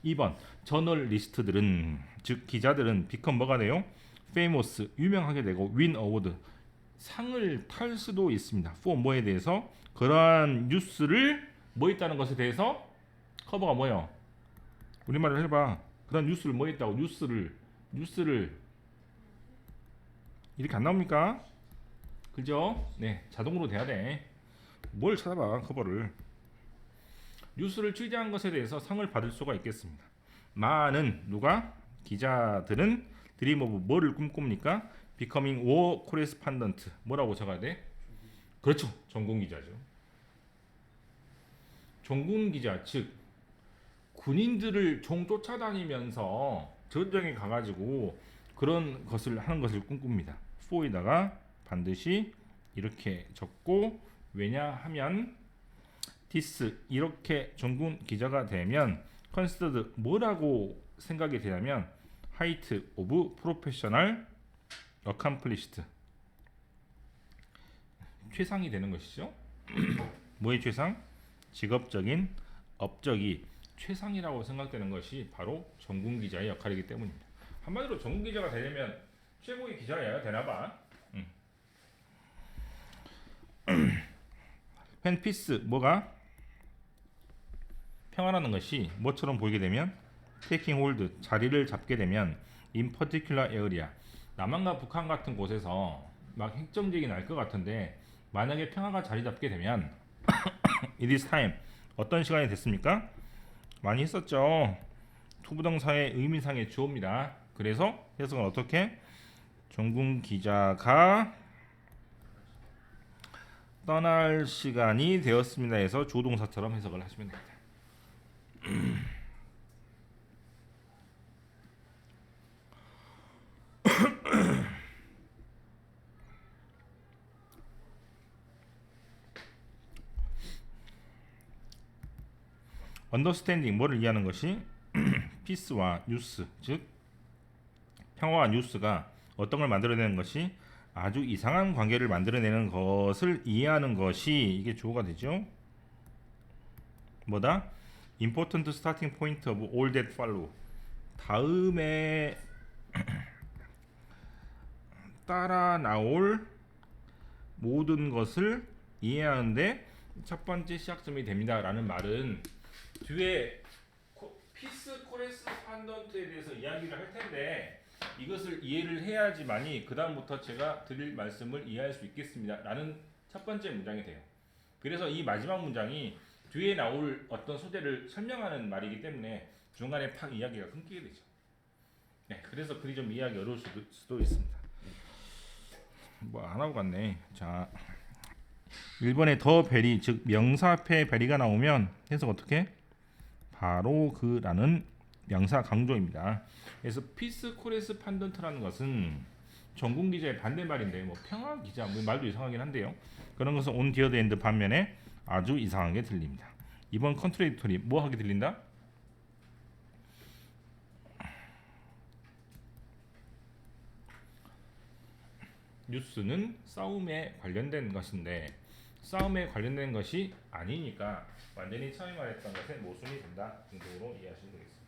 2번 저널리스트들은 즉 기자들은 비컨 뭐가 돼요? 페이머스 유명하게 되고 윈 어워드 상을 탈 수도 있습니다. for 뭐에 대해서? 그러한 뉴스를 뭐 있다는 것에 대해서 커버가 뭐예요? 우리말을 해봐. 그런 뉴스를 뭐 있다고? 뉴스를 이렇게 안 나옵니까? 그죠? 네, 자동으로 돼야 돼. 뭘 찾아봐 커버를. 뉴스를 취재한 것에 대해서 상을 받을 수가 있겠습니다. 많은 누가? 기자들은 드림 오브 뭐를 꿈꿉니까? Becoming war correspondent 뭐라고 적어야 돼? 그렇죠. 전공 기자죠. 전공 기자 즉 군인들을 종 쫓아다니면서 전쟁에 가가지고 그런 것을 하는 것을 꿈꿉니다. for에다가 반드시 이렇게 적고 왜냐하면 this 이렇게 전군 기자가 되면 considered 뭐라고 생각이 되냐면 height of professional accomplished 최상이 되는 것이죠. 뭐의 최상? 직업적인 업적이 최상이라고 생각되는 것이 바로 전군 기자의 역할이기 때문입니다. 한마디로 전군 기자가 되려면 최고의 기자여야 되나봐. when peace 뭐가? 평화라는 것이 뭐처럼 보이게 되면 taking hold 자리를 잡게 되면 in particular area 남한과 북한 같은 곳에서 막 핵전쟁이 날 것 같은데 만약에 평화가 자리 잡게 되면 it is time 어떤 시간이 됐습니까? 많이 했었죠. 투부정사의 의미상의 주어입니다. 그래서 해석은 어떻게? 전군 기자가 떠날 시간이 되었습니다 해서 조동사처럼 해석을 하시면 됩니다. 언더스탠딩 뭐를 이해하는 것이 피스와 뉴스 즉 평화와 뉴스가 어떤 걸 만들어내는 것이 아주 이상한 관계를 만들어내는 것을 이해하는 것이 이게 주어가 되죠. 뭐다? Important starting point of all that follow 다음에 따라 나올 모든 것을 이해하는데 첫 번째 시작점이 됩니다 라는 말은 뒤에 피스 코레스판던트에 대해서 이야기를 할 텐데 이것을 이해를 해야지만이 그 다음부터 제가 드릴 말씀을 이해할 수 있겠습니다 라는 첫 번째 문장이 돼요. 그래서 이 마지막 문장이 뒤에 나올 어떤 소재를 설명하는 말이기 때문에 중간에 팍 이야기가 끊기게 되죠. 네, 그래서 글이 좀 이해하기 어려울 수도 있습니다. 뭐 안 하고 갔네. 자, 1번에 더 베리 즉 명사 앞에 베리가 나오면 해석 어떻게? 바로 그라는 명사 강조입니다. 그래서 피스 코레스 판던트라는 것은 전공 기자의 반대말인데 뭐 평화 기자 뭐 말도 이상하긴 한데요. 그런 것은 온 디어드 엔드 반면에 아주 이상하게 들립니다. 이번 컨트레디토리 뭐 하게 들린다? 뉴스는 싸움에 관련된 것인데 싸움에 관련된 것이 아니니까 완전히 처음에 말했던 것에 모순이 된다 정도로 이해하시면 되겠습니다.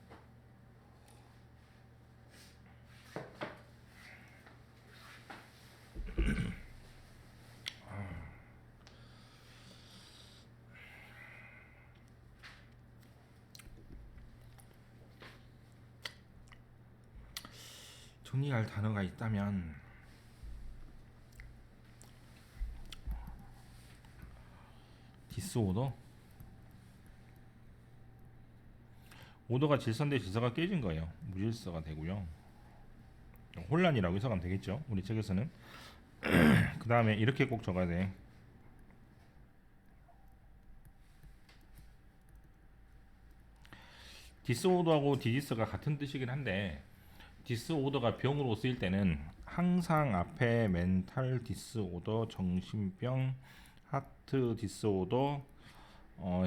정리할 단어가 있다면 디스오더? 오더가 질서 대 질서가 깨진 거예요. 무질서가 되고요. 혼란이라고 해석하면 되겠죠. 우리 책에서는. 그 다음에 이렇게 꼭 적어야 돼. 디스오더하고 디지스가 같은 뜻이긴 한데 디스오더가 병으로 쓰일 때는 항상 앞에 멘탈 디스오더, 정신병, 하트 디스오더,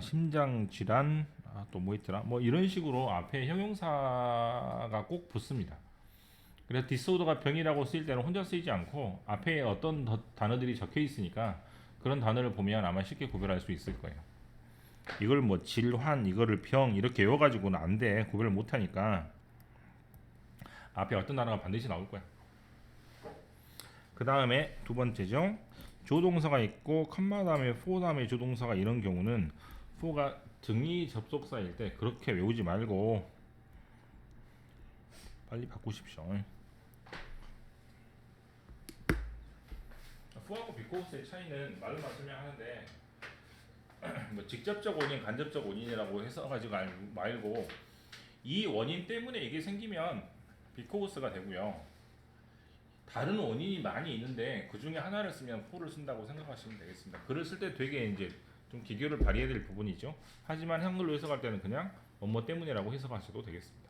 심장 질환, 또 뭐 있더라? 뭐 이런 식으로 앞에 형용사가 꼭 붙습니다. 그래서 디스오더가 병이라고 쓰일 때는 혼자 쓰이지 않고 앞에 어떤 단어들이 적혀 있으니까 그런 단어를 보면 아마 쉽게 구별할 수 있을 거예요. 이걸 뭐 질환, 이거를 병 이렇게 외워가지고는 안 돼. 구별을 못하니까 앞에 어떤 단어가 반드시 나올 거야. 그 다음에 두 번째죠. 조동사가 있고 컴마 다음에 for 다음에 조동사가 이런 경우는 for가 등위 접속사일 때 그렇게 외우지 말고 빨리 바꾸십시오. for하고 비코스의 차이는 말로만 설명하는데 뭐 직접적 원인, 간접적 원인이라고 해서가지고 말고 이 원인 때문에 이게 생기면 비코스가 되고요. 다른 원인이 많이 있는데 그 중에 하나를 쓰면 for를 쓴다고 생각하시면 되겠습니다. 글을 쓸 때 되게 이제 좀 기교를 발휘해야 될 부분이죠. 하지만 한글로 해석할 때는 그냥 뭐뭐 때문이라고 해석하셔도 되겠습니다.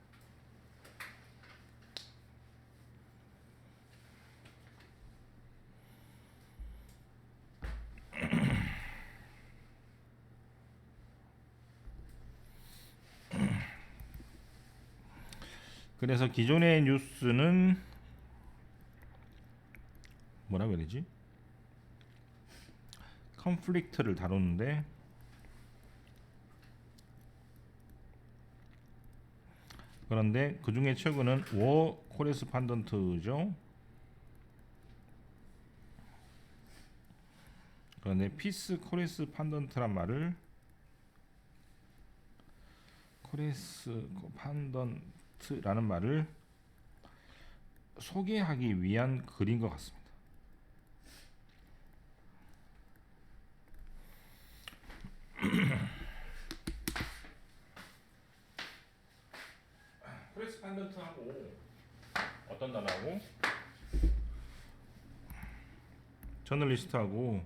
그래서 기존의 뉴스는 뭐라고 해야 되지? 컨플릭트를 다루는데 그런데 그 중에 최근은 워 코레스판던트죠. 그런데 피스 코레스판던트란 말을 코레스판던트라는 말을 소개하기 위한 글인 것 같습니다. 코레스판던트하고 어떤 단어하고 저널리스트하고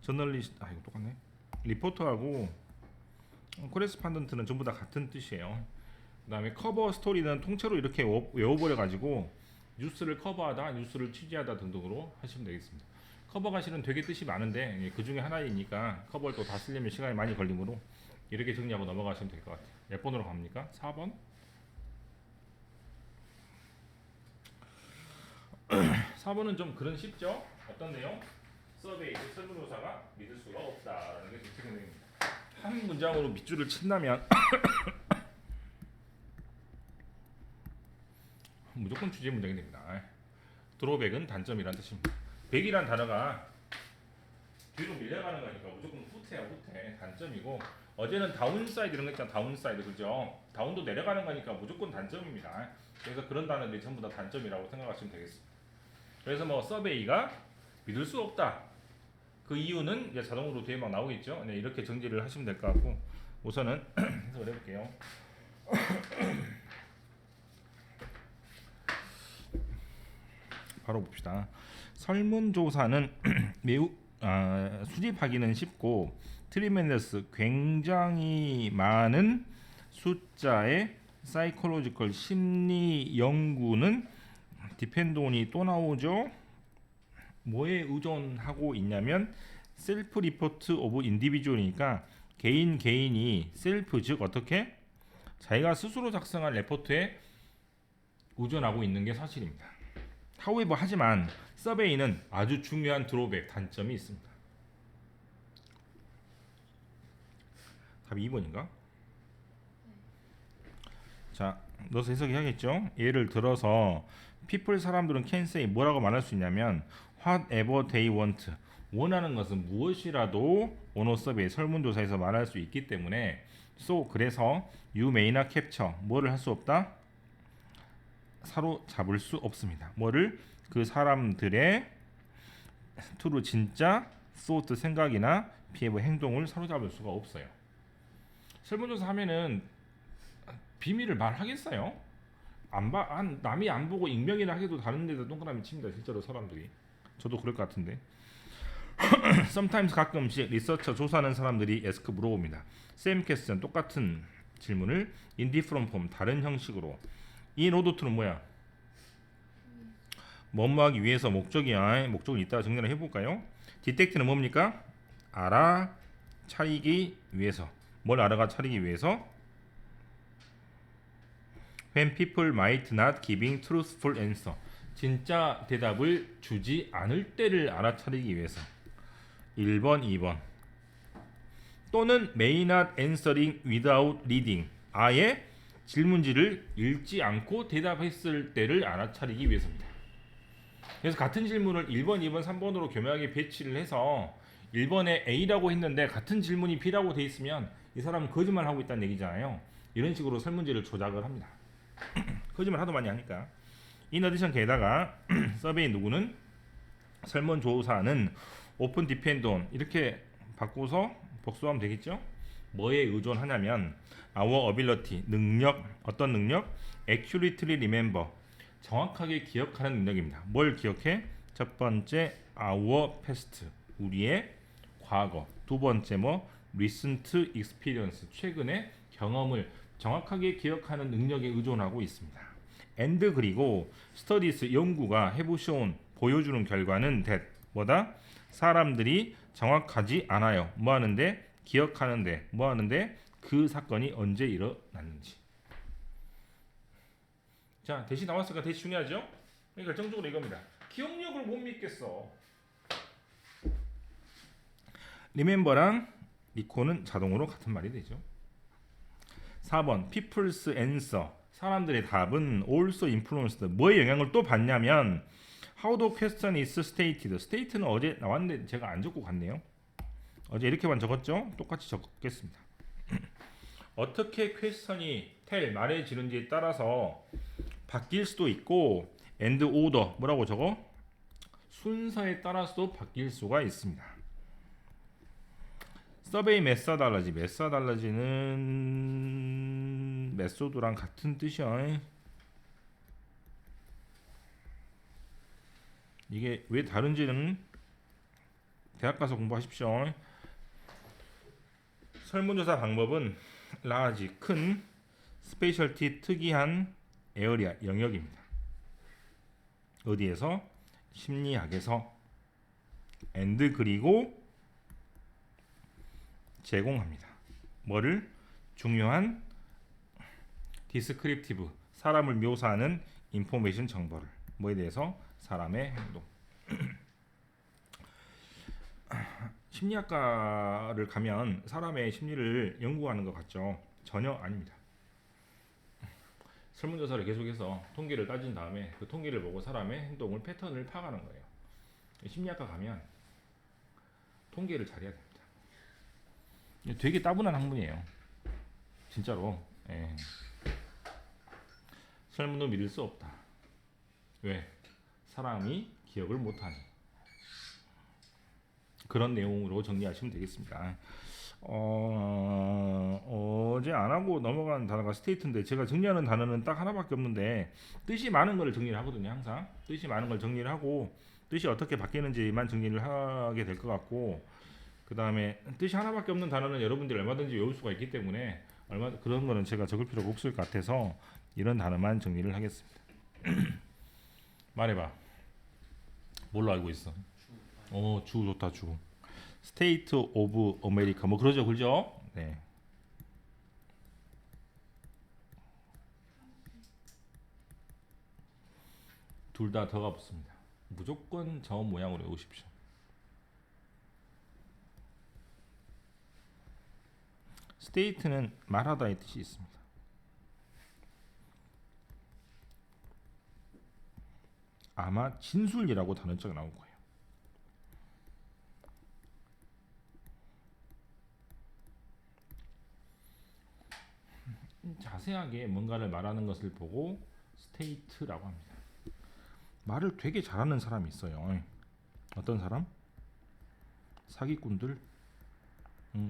저널리스트 이거 똑같네. 리포터하고 코레스판던트는 전부 다 같은 뜻이에요. 그 다음에 커버 스토리는 통째로 이렇게 외워버려 가지고 뉴스를 커버하다, 뉴스를 취재하다 등등으로 하시면 되겠습니다. 커버가 실은 되게 뜻이 많은데 그 중에 하나이니까 커버를 또 다 쓰려면 시간이 많이 걸리므로 이렇게 정리하고 넘어가시면 될 것 같아요. 몇 번으로 갑니까? 4번? 4번은 좀 글은 쉽죠? 어떤 내용? 서베이, 설문조사가 믿을 수가 없다라는 게 대책입니다. 한 문장으로 밑줄을 친다면 무조건 주제 문장이 됩니다. 드로백은 단점이란 뜻입니다. 백이란 단어가 뒤로 밀려가는 거니까 무조건 후퇴야, 후퇴. 단점이고 어제는 다운사이드 이런 거 있잖아. 다운사이드 그죠? 다운도 내려가는 거니까 무조건 단점입니다. 그래서 그런 단어들이 전부 다 단점이라고 생각하시면 되겠습니다. 그래서 뭐 서베이가 믿을 수 없다. 그 이유는 이제 자동으로 뒤에 막 나오겠죠. 네, 이렇게 정리를 하시면 될 것 같고 우선은 해석을 해볼게요. 바로 봅시다. 설문조사는 매우 수집하기는 쉽고 트리멘더스 굉장히 많은 숫자의 사이콜로지컬 심리 연구는 디펜돈이 또 나오죠. 뭐에 의존하고 있냐면 셀프 리포트 오브 인디비주얼이니까 개인이 셀프 즉 어떻게 자기가 스스로 작성한 레포트에 의존하고 있는 게 사실입니다. however 하지만 서베이는 아주 중요한 드로백 단점이 있습니다. 답이 2번인가? 자, 넣어서 해석해야겠죠. 예를 들어서 people 사람들은 can say 뭐라고 말할 수 있냐면 whatever they want 원하는 것은 무엇이라도 언어 서베이 설문조사에서 말할 수 있기 때문에 so 그래서 you may not capture 뭐를 할 수 없다? 사로잡을 수 없습니다. 뭐를? 그 사람들의 true 진짜 thought 생각이나 behavior 행동을 사로잡을 수가 없어요. 설문조사 하면은 비밀을 말하겠어요? 남이 안 보고 익명이라 하기도 다른 데다 동그라미 칩니다. 실제로 사람들이. 저도 그럴 것 같은데. sometimes 가끔씩 리서처 조사하는 사람들이 ask 물어봅니다. same question 똑같은 질문을 in different form 다른 형식으로. in order to는 뭐야? 뭐뭐 하기 위해서 목적이야. 목적을 이따가 정리를 해볼까요? detect는 뭡니까? 알아차리기 위해서. 뭘 알아차리기 위해서? when people might not giving truthful answer 진짜 대답을 주지 않을 때를 알아차리기 위해서 1번 2번 또는 may not answering without reading 아예 질문지를 읽지 않고 대답했을 때를 알아차리기 위해서입니다. 그래서 같은 질문을 1번 2번 3번으로 교묘하게 배치를 해서 1번에 A라고 했는데 같은 질문이 B라고 돼 있으면 이 사람은 거짓말하고 있다는 얘기잖아요. 이런 식으로 설문지를 조작을 합니다. 거짓말 하도 많이 하니까. in addition 게다가 서베이 누구는 설문조사는 open depend on 이렇게 바꾸서 복수하면 되겠죠. 뭐에 의존하냐면 our ability 능력 어떤 능력 accurately remember 정확하게 기억하는 능력입니다. 뭘 기억해? 첫 번째 our past 우리의 과거 두 번째 뭐 recent experience 최근의 경험을 정확하게 기억하는 능력에 의존하고 있습니다. and 그리고 studies 연구가 have shown 보여주는 결과는 that 뭐다? 사람들이 정확하지 않아요. 뭐 하는데? 기억하는데 뭐 하는데? 그 사건이 언제 일어났는지. 자, 대시 나왔으니까 대시 중요하죠? 결정적으로 이겁니다. 기억력을 못 믿겠어. remember랑 recall은 자동으로 같은 말이 되죠. 4번 people's answer 사람들의 답은 also influenced 뭐에 영향을 또 받냐면 how the question is stated state는 어제 나왔는데 제가 안 적고 갔네요. 어제 이렇게만 적었죠? 똑같이 적겠습니다. 어떻게 question이 tell 말해지는지에 따라서 바뀔 수도 있고 and order 뭐라고 적어? 순서에 따라서도 바뀔 수가 있습니다. 서베이 메서달라지는 메소드랑 같은 뜻이야. 이게 왜 다른지는 대학 가서 공부하십시오. 설문조사 방법은 라지 큰 스페셜티 특이한 에어리아 영역입니다. 어디에서? 심리학에서 and 그리고 제공합니다. 뭐를? 중요한 디스크립티브 사람을 묘사하는 인포메이션 정보를 뭐에 대해서? 사람의 행동. 심리학과를 가면 사람의 심리를 연구하는 것 같죠? 전혀 아닙니다. 설문조사를 계속해서 통계를 따진 다음에 그 통계를 보고 사람의 행동을 패턴을 파악하는 거예요. 심리학과 가면 통계를 잘해야 됩니다. 되게 따분한 학문이에요. 진짜로. 예. 설문을 믿을 수 없다. 왜? 사람이 기억을 못하니. 그런 내용으로 정리하시면 되겠습니다. 어제 안 하고 넘어간 단어가 스테이트인데 제가 정리하는 단어는 딱 하나밖에 없는데 뜻이 많은 걸 정리를 하거든요. 항상 뜻이 많은 걸 정리를 하고 뜻이 어떻게 바뀌는지만 정리를 하게 될 것 같고 그 다음에 뜻이 하나밖에 없는 단어는 여러분들이 얼마든지 외울 수가 있기 때문에 그런 거는 제가 적을 필요가 없을 것 같아서 이런 단어만 정리를 하겠습니다. 말해봐. 뭘로 알고 있어? 주 좋다. 주. 스테이트 오브 아메리카 뭐 그러죠, 그죠? 네. 둘 다 더가 붙습니다. 무조건 저 모양으로 외우십시오. 스테이트는 말하다의 뜻이 있습니다. 아마 진술이라고 단어자가 나올 거예요. 자세하게 뭔가를 말하는 것을 보고 스테이트라고 합니다. 말을 되게 잘하는 사람이 있어요. 어떤 사람? 사기꾼들.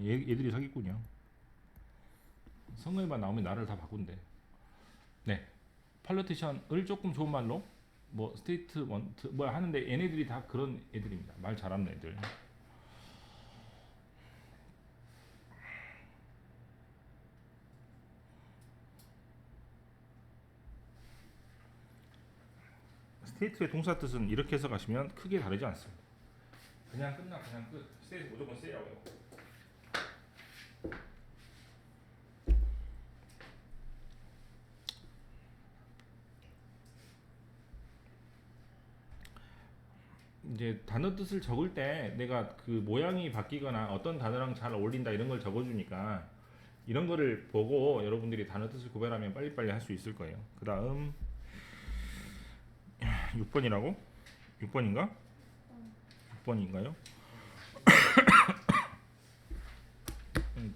얘들이 사기꾼이야. 성경에만 나오면 나를 다 바꾼대. 네, 팔러티션을 조금 좋은 말로 뭐 스테이트먼트 뭐 하는데 얘네들이 다 그런 애들입니다. 말 잘하는 애들. 스테이트의 동사 뜻은 이렇게 해석하시면 크게 다르지 않습니다. 그냥 끝나 그냥 끝. 스테이트 무조건 세라고요. 이제 단어 뜻을 적을 때 내가 그 모양이 바뀌거나 어떤 단어랑 잘 어울린다 이런 걸 적어주니까 이런 거를 보고 여러분들이 단어 뜻을 구별하면 빨리빨리 할 수 있을 거예요. 그 다음 6번이라고? 6번인가? 6번인가요?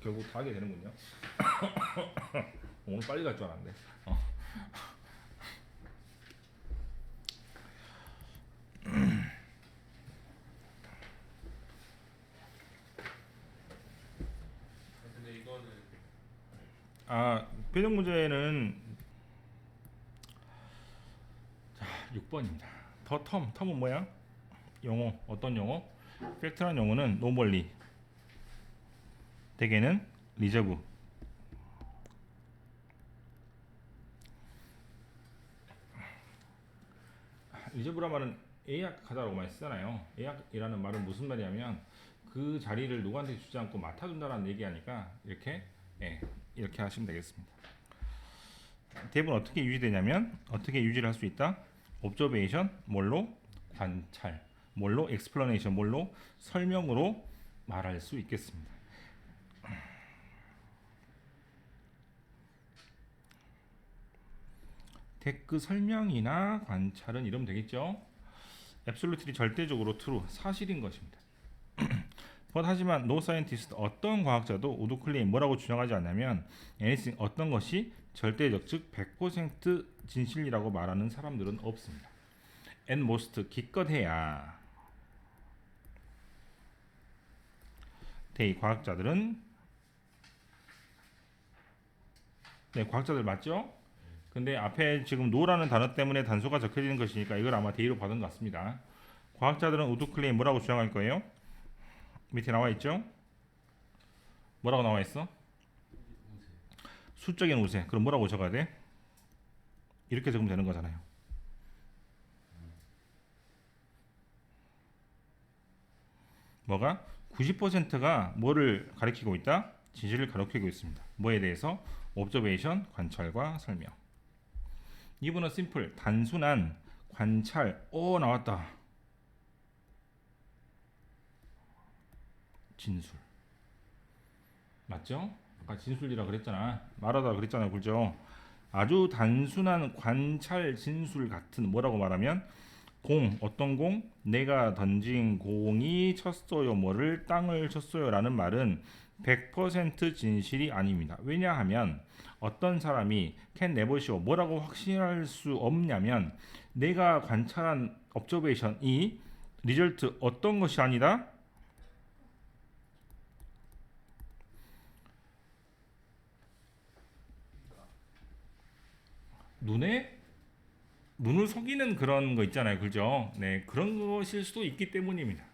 결국 다 하게 되는군요. 오늘 빨리 갈 줄 알았는데. 근데 이거는 배경 문제는 6번입니다. 더 텀은 뭐야? 용어. 어떤 용어? 팩트란 용어는 노멀리. 대개는 리저브. 리저브란 말은 예약하다라고 많이 쓰잖아요. 예약이라는 말은 무슨 말이냐면 그 자리를 누구한테 주지 않고 맡아준다는 얘기하니까 이렇게 하시면 되겠습니다. 대부분 어떻게 유지되냐면 어떻게 유지를 할 수 있다? observation 뭘로? 관찰. 뭘로? explanation 뭘로? 설명으로 말할 수 있겠습니다. 테크 설명이나 관찰은 이러면 되겠죠. absolutely 절대적으로 true 사실인 것입니다. but 하지만 no scientist 어떤 과학자도 would claim 뭐라고 주장하지 않냐면 anything 어떤 것이 절대적 즉 100% 진실이라고 말하는 사람들은 없습니다. and most 기껏해야 they 과학자들은 네 과학자들 맞죠? 근데 앞에 지금 no라는 단어 때문에 단수가 적혀지는 것이니까 이걸 아마 대의로 받은 것 같습니다. 과학자들은 would claim 뭐라고 주장할 거예요? 밑에 나와 있죠? 뭐라고 나와 있어? 수적인 우세. 그럼 뭐라고 적어야 돼? 이렇게 적으면 되는 거잖아요. 뭐가? 90%가 뭐를 가리키고 있다? 진실을 가리키고 있습니다. 뭐에 대해서? observation, 관찰과 설명. 2번은 simple, 단순한 관찰. 나왔다. 진술. 맞죠? 아까 진술이라 그랬잖아. 말하다 그랬잖아요. 그죠? 아주 단순한 관찰 진술 같은 뭐라고 말하면 어떤 공? 내가 던진 공이 쳤어요. 뭐를 땅을 쳤어요. 라는 말은 100% 진실이 아닙니다. 왜냐하면 어떤 사람이 can never show 뭐라고 확신할 수 없냐면 내가 관찰한 observation이 리절트 어떤 것이 아니다? 눈을 속이는 그런 거 있잖아요. 그죠? 네, 그런 것일 수도 있기 때문입니다.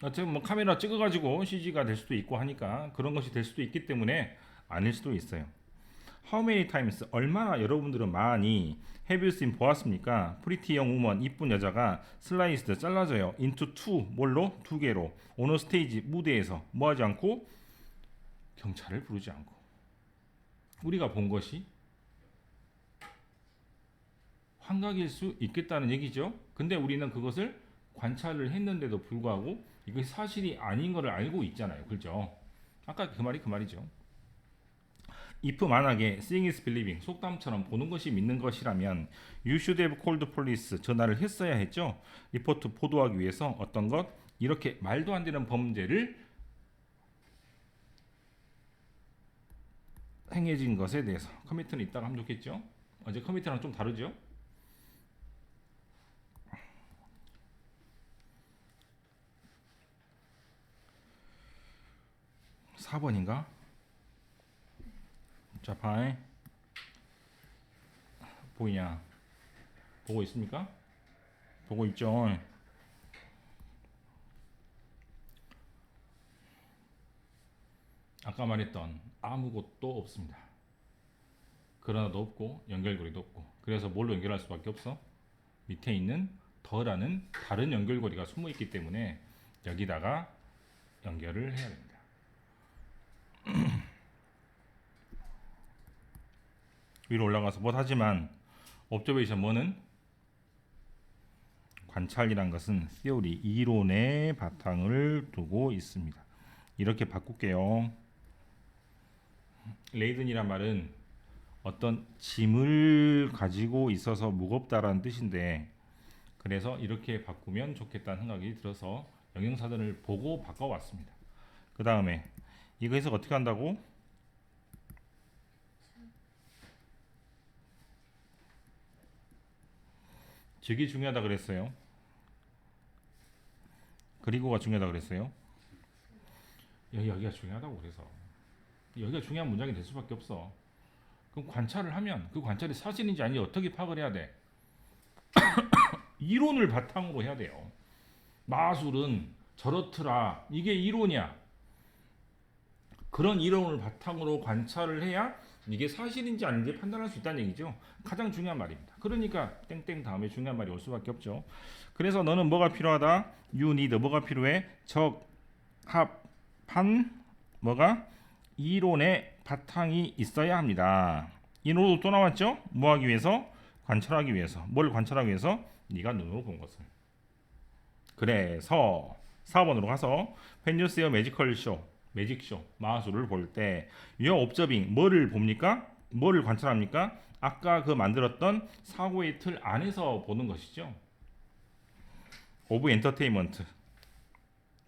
어쨌든 뭐 카메라 찍어가지고 CG가 될 수도 있고 하니까 그런 것이 될 수도 있기 때문에 아닐 수도 있어요. How many times? 얼마나 여러분들은 많이 have you seen 보았습니까? Pretty young woman, 이쁜 여자가 sliced 잘라져요. into two, 뭘로? 두 개로. on a stage, 무대에서 뭐 하지 않고? 경찰을 부르지 않고. 우리가 본 것이 환각일 수 있겠다는 얘기죠. 근데 우리는 그것을 관찰을 했는데도 불구하고 이것이 사실이 아닌 것을 알고 있잖아요. 그렇죠? 아까 그 말이 그 말이죠. if 만약에 seeing is believing 속담처럼 보는 것이 믿는 것이라면 you should have called police 전화를 했어야 했죠. 리포트 보도하기 위해서 어떤 것 이렇게 말도 안 되는 범죄를 행해진 것에 대해서 커미트는 이따가 하면 좋겠죠. 어제 커미트랑 좀 다르죠. 4번인가? 자, 봐이 보이냐? 보고 있습니까? 보고 있죠. 아까 말했던 아무것도 없습니다. 그러나도 없고 연결고리도 없고. 그래서 뭘로 연결할 수밖에 없어? 밑에 있는 더라는 다른 연결고리가 숨어 있기 때문에 여기다가 연결을 해야 됩니다. 위로 올라가서 못하지만 observation 뭐는 관찰이란 것은 theory 이론의 바탕을 두고 있습니다. 이렇게 바꿀게요. 레이든이란 말은 어떤 짐을 가지고 있어서 무겁다라는 뜻인데 그래서 이렇게 바꾸면 좋겠다는 생각이 들어서 영영사전을 보고 바꿔왔습니다. 그 다음에 이거 해석 어떻게 한다고? 즉이 중요하다 그랬어요. 그리고가 중요하다 그랬어요. 여기가 중요하다고 그래서 여기가 중요한 문장이 될 수밖에 없어. 그럼 관찰을 하면 그 관찰이 사실인지 아닌지 어떻게 파악을 해야 돼? 이론을 바탕으로 해야 돼요. 마술은 저렇더라. 이게 이론이야. 그런 이론을 바탕으로 관찰을 해야 이게 사실인지 아닌지 판단할 수 있다는 얘기죠. 가장 중요한 말입니다. 그러니까 땡땡 다음에 중요한 말이 올 수밖에 없죠. 그래서 너는 뭐가 필요하다? You need 뭐가 필요해? 적합한 뭐가? 이론의 바탕이 있어야 합니다. 이 노도 또 나왔죠? 뭐 하기 위해서? 관찰하기 위해서. 뭘 관찰하기 위해서? 네가 눈으로 본 것을. 그래서 4번으로 가서 When you see a magical show 매직쇼, 마술을 볼 때 your observing 뭐를 봅니까? 뭐를 관찰합니까? 아까 그 만들었던 사고의 틀 안에서 보는 것이죠. of entertainment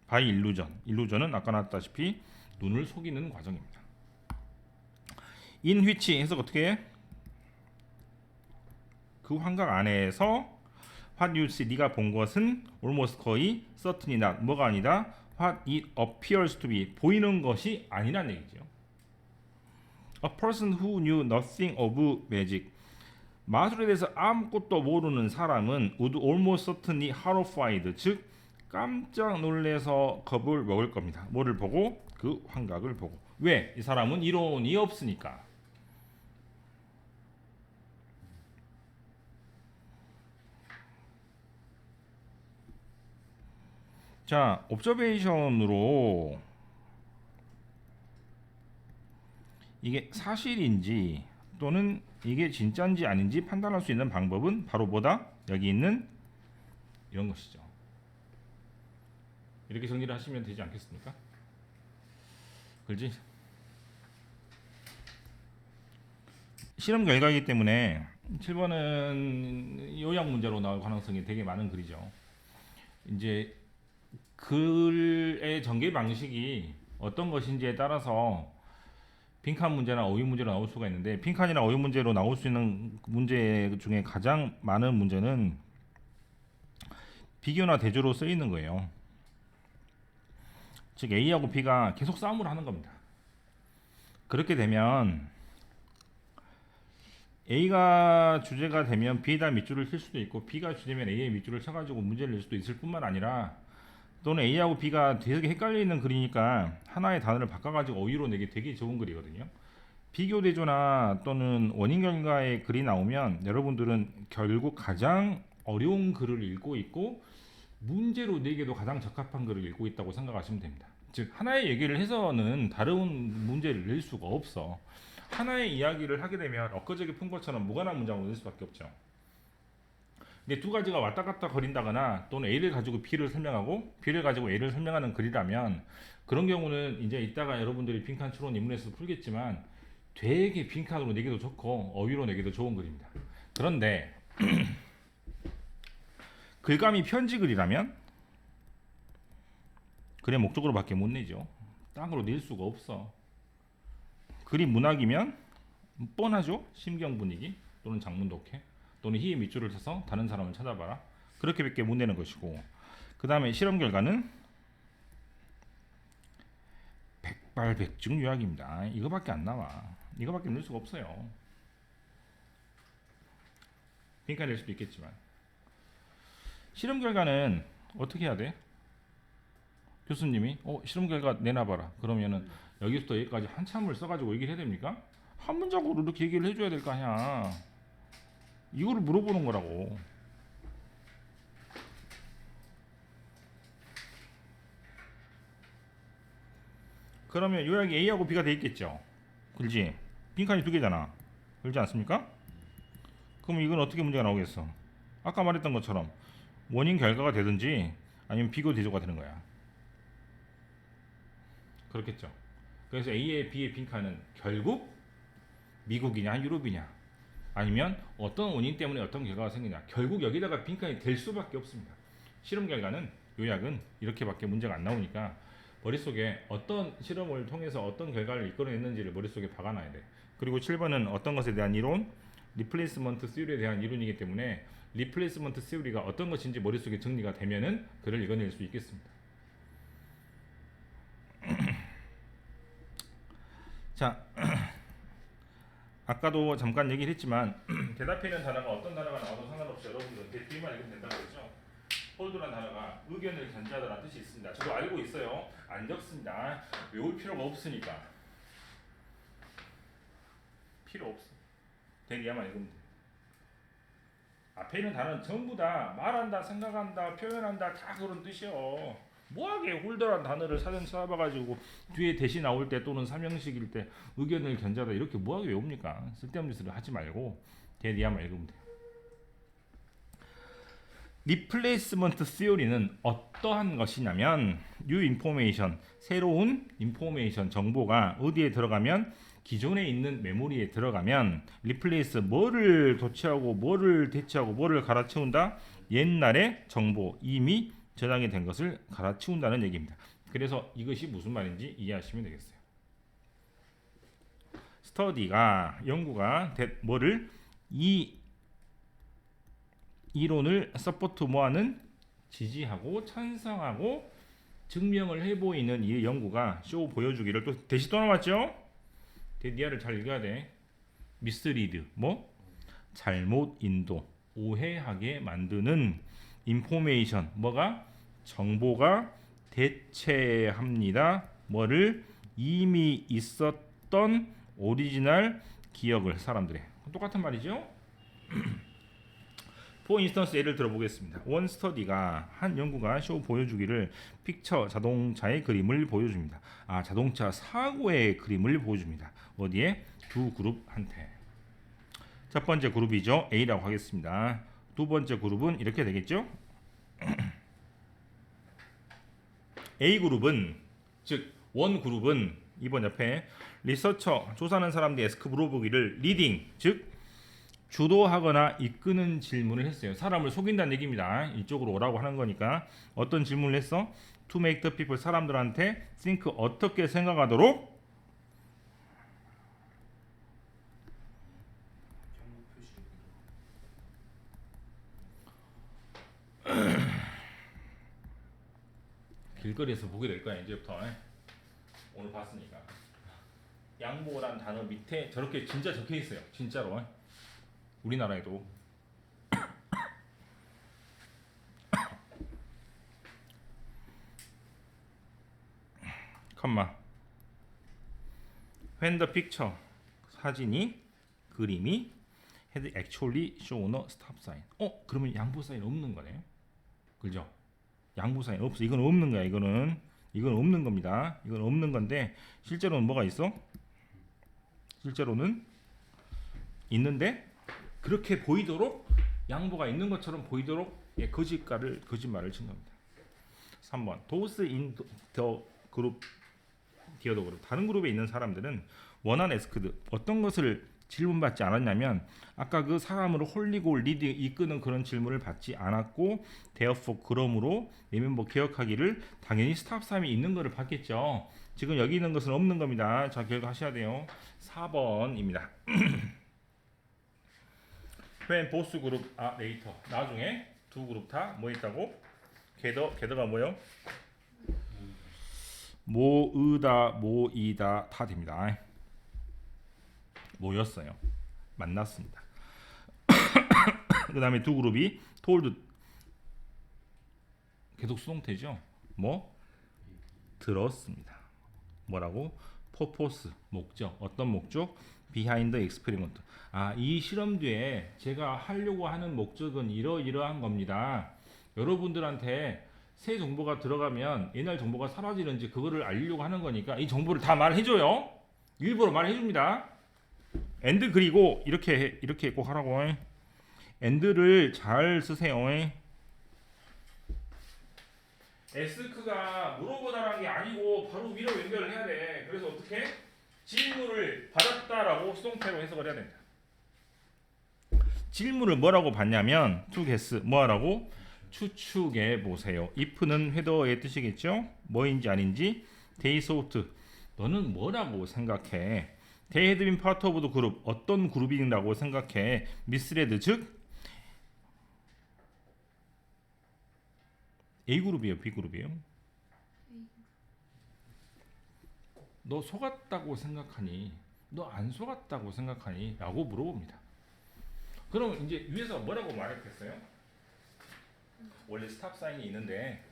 by illusion. illusion은 아까 나왔다시피 눈을 속이는 과정입니다. in which 해석 어떻게 해? 그 환각 안에서 what you see 네가 본 것은 almost 거의 certainly not 뭐가 아니다? what it appears to be 보이는 것이 아니란 얘기죠. A person who knew nothing of magic 마술에 대해서 아무것도 모르는 사람은 would almost certainly horrified 즉 깜짝 놀래서 겁을 먹을 겁니다. 뭐를 보고? 그 환각을 보고. 왜? 이 사람은 이론이 없으니까. 자, 옵저베이션으로 이게 사실인지 또는 이게 진짜인지 아닌지 판단할 수 있는 방법은 바로 뭐다? 여기 있는 이런 것이죠. 이렇게 정리를 하시면 되지 않겠습니까? 그렇지? 실험 결과이기 때문에 7번은 요약 문제로 나올 가능성이 되게 많은 글이죠. 이제 글의 전개 방식이 어떤 것인지에 따라서 빈칸 문제나 어휘 문제로 나올 수가 있는데 빈칸이나 어휘 문제로 나올 수 있는 문제 중에 가장 많은 문제는 비교나 대조로 쓰이는 거예요. 즉 A하고 B가 계속 싸움을 하는 겁니다. 그렇게 되면 A가 주제가 되면 B에다 밑줄을 칠 수도 있고 B가 주제면 A의 밑줄을 쳐가지고 문제를 낼 수도 있을 뿐만 아니라 또는 A하고 B가 되게 헷갈려 있는 글이니까 하나의 단어를 바꿔가지고 어휘로 내기 되게 좋은 글이거든요. 비교 대조나 또는 원인 결과의 글이 나오면 여러분들은 결국 가장 어려운 글을 읽고 있고 문제로 내기도 가장 적합한 글을 읽고 있다고 생각하시면 됩니다. 즉 하나의 얘기를 해서는 다른 문제를 낼 수가 없어. 하나의 이야기를 하게 되면 엊그저께 푼 것처럼 무관한 문장으로 낼 수밖에 없죠. 근데 두 가지가 왔다 갔다 거린다거나 또는 A를 가지고 B를 설명하고 B를 가지고 A를 설명하는 글이라면 그런 경우는 이제 이따가 여러분들이 빈칸 추론 입문에서 풀겠지만 되게 빈칸으로 내기도 좋고 어휘로 내기도 좋은 글입니다. 그런데 글감이 편지글이라면 글의 목적으로밖에 못 내죠. 딴 걸로 낼 수가 없어. 글이 문학이면 뻔하죠. 심경 분위기 또는 장문 독해 또는 희의 밑줄을 쳐서 다른 사람을 찾아봐라. 그렇게밖에 못 내는 것이고 그 다음에 실험 결과는 백발백중 유학입니다. 이거밖에 안 나와. 이거밖에 낼 수가 없어요. 빈칸 낼 수도 있겠지만 실험 결과는 어떻게 해야 돼? 교수님이 실험 결과 내놔봐라. 그러면은 여기부터 여기까지 한참을 써가지고 얘기를 해야 됩니까? 한 문장으로 이렇게 얘기를 해줘야 될 거 아니야. 이거를 물어보는 거라고. 그러면 요약이 A하고 B가 돼 있겠죠. 그렇지? 빈칸이 두 개잖아. 그렇지 않습니까? 그럼 이건 어떻게 문제가 나오겠어? 아까 말했던 것처럼 원인 결과가 되든지 아니면 비교 대조가 되는 거야. 그렇겠죠. 그래서 A의 B의 빈칸은 결국 미국이냐 유럽이냐 아니면 어떤 원인 때문에 어떤 결과가 생기냐 결국 여기다가 빈칸이 될 수밖에 없습니다. 실험 결과는 요약은 이렇게밖에 문제가 안 나오니까 머릿속에 어떤 실험을 통해서 어떤 결과를 이끌어냈는지를 머릿속에 박아놔야 돼. 그리고 7번은 어떤 것에 대한 이론 리플레이스먼트 시오리에 대한 이론이기 때문에 리플레이스먼트 시오리가 어떤 것인지 머릿속에 정리가 되면은 글을 읽어낼 수 있겠습니다. 자, 아까도 잠깐 얘기를 했지만 대답해 있는 단어가 어떤 단어가 나와도 상관없이 여러분들은 그 뒤만 읽으면 된다고 했죠. 홀드란 단어가 의견을 견지하다라는 뜻이 있습니다. 저도 알고 있어요. 안 적습니다. 외울 필요가 없으니까. 필요 없어. 대기야만 읽으면 돼. 앞에 있는 단어는 전부 다 말한다, 생각한다, 표현한다 다 그런 뜻이요. 뭐하게 홀더란 단어를 사전 찾아봐가지고 뒤에 대시 나올 때 또는 삼형식일 때 의견을 견자다 이렇게 뭐하게 외웁니까? 쓸데없는 짓을 하지 말고 대리야만 읽으면 돼요. 리플레이스먼트 시오리는 어떠한 것이냐면 new information, 새로운 인포메이션, 정보가 어디에 들어가면 기존에 있는 메모리에 들어가면 리플레이스 뭐를 도취하고 뭐를 대체하고 뭐를 갈아치운다? 옛날의 정보 이미 저장이 된 것을 갈아치운다는 얘기입니다. 그래서 이것이 무슨 말인지 이해하시면 되겠어요. 스터디가 연구가 뭐를 이 이론을 서포트 뭐하는 지지하고 찬성하고 증명을 해 보이는 이 연구가 쇼 보여주기를 또 대시 또 나왔죠? 대디아를 잘 읽어야 돼. 미스리드 뭐 잘못 인도 오해하게 만드는 인포메이션 뭐가 정보가 대체합니다. 뭐를 이미 있었던 오리지널 기억을 사람들의 똑같은 말이죠. For instance 예를 들어보겠습니다. 원 스터디가 한 연구가 쇼 보여주기를 픽처 자동차의 그림을 보여줍니다. 자동차 사고의 그림을 보여줍니다. 어디에? 두 그룹한테. 첫 번째 그룹이죠. A라고 하겠습니다. 두 번째 그룹은 이렇게 되겠죠. A 그룹은 즉 원 그룹은 이번 옆에 리서처 조사하는 사람들의 에스크 물어보기를 리딩 즉 주도하거나 이끄는 질문을 했어요. 사람을 속인다는 얘기입니다. 이쪽으로 오라고 하는 거니까 어떤 질문을 했어? To make the people 사람들한테 think 어떻게 생각하도록 길거리에서 보게 될 거야 이제부터. 오늘 봤으니까 양보란 단어 밑에 저렇게 진짜 적혀 있어요. 진짜로 우리나라에도. 컴마 when the picture 사진이 그림이 had actually shown a stop sign. 그러면 양보 사인 없는 거네요. 그죠? 양보 사인 없어. 이건 없는 거야. 이건 없는 겁니다. 이건 없는 건데 실제로는 뭐가 있어? 실제로는 있는데 그렇게 보이도록 양보가 있는 것처럼 보이도록 거짓말을 친 겁니다. 3번 those in the group the other group 다른 그룹에 있는 사람들은 원한 에스크드 어떤 것을 질문받지 않았냐면 아까 그 사람으로 홀리고 리드 이끄는 그런 질문을 받지 않았고 therefore 그러므로 리멤버 기억하기를 당연히 스탑 사인이 있는 것을 받겠죠. 지금 여기 있는 것은 없는 겁니다. 자 기억하셔야 돼요. 4번입니다. when both group are later 나중에 두 그룹 다 뭐 있다고? 게더가 뭐요? 모으다 모이다 다 됩니다. 모였어요. 만났습니다. 그 다음에 두 그룹이 told 계속 수동태죠. 뭐? 들었습니다. 뭐라고? purpose 목적. 어떤 목적? behind the experiment. 이 실험 뒤에 제가 하려고 하는 목적은 이러이러한 겁니다. 여러분들한테 새 정보가 들어가면 옛날 정보가 사라지는지 그거를 알려고 하는 거니까 이 정보를 다 말해줘요. 일부러 말해줍니다. and 그리고 이렇게 꼭 하라고. and를 잘 쓰세요. 에스크가 물어보다라는 게 아니고 바로 위로 연결을 해야 돼. 그래서 어떻게? 질문을 받았다라고 수동태로 해석을 해야 됩니다. 질문을 뭐라고 받냐면 to guess 뭐하라고? 추측해 보세요. if는 회더의 뜻이겠죠? 뭐인지 아닌지 they thought 너는 뭐라고 생각해? they had been part of the group 어떤 그룹이라고 생각해? misled 즉 A 그룹이에요, B 그룹이에요? 너 속았다고 생각하니? 너 안 속았다고 생각하니? 라고 물어봅니다. 그럼 이제 위에서 뭐라고 말했겠어요? 원래 스탑 사인이 있는데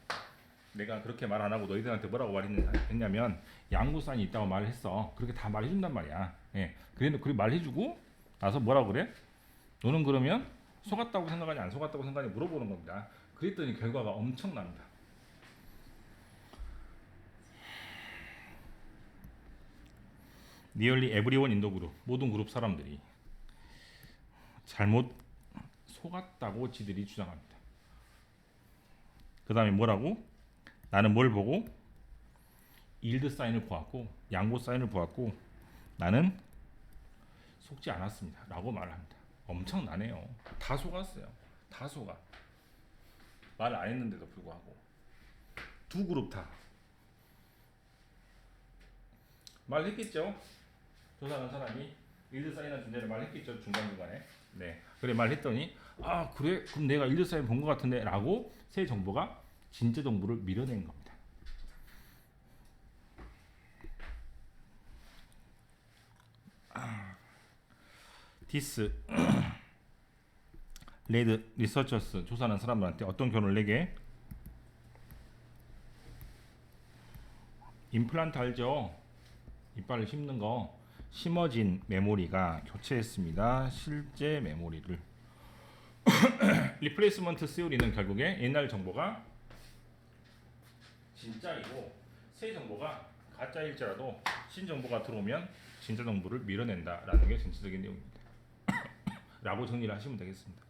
내가 그렇게 말 안 하고 너희들한테 뭐라고 말했냐면 양보 사인이 있다고 말을 했어. 그렇게 다 말해준단 말이야. 예. 그래 말해주고 나서 뭐라고 그래? 너는 그러면 속았다고 생각하니 안 속았다고 생각하니 물어보는 겁니다. 그랬더니 결과가 엄청납니다. Nearly everyone in the group 모든 그룹 사람들이 잘못 속았다고 지들이 주장합니다. 그 다음에 뭐라고? 나는 뭘 보고? 일드 사인을 보았고 양보 사인을 보았고 나는 속지 않았습니다 라고 말을 합니다. 엄청나네요. 다 속았어요. 다 속아. 말 안 했는데도 불구하고 두 그룹 다 말했겠죠. 조사하는 사람이 일드 사인한 존재를 말했겠죠. 중간중간에. 네. 그래 말했더니 그래? 그럼 내가 일드 사인 본 것 같은데 라고 새 정보가 진짜 정보를 밀어낸 겁니다. 디스 레드 리서처스 조사하는 사람들한테 어떤 결론을 내게? 임플란트 알죠? 이빨을 심는 거 심어진 메모리가 교체했습니다. 실제 메모리를 리플레이스먼트 시오리는 결국에 옛날 정보가 진짜이고 새 정보가 가짜일지라도 신정보가 들어오면 진짜 정보를 밀어낸다라는 게 전체적인 내용입니다. 라고 정리를 하시면 되겠습니다.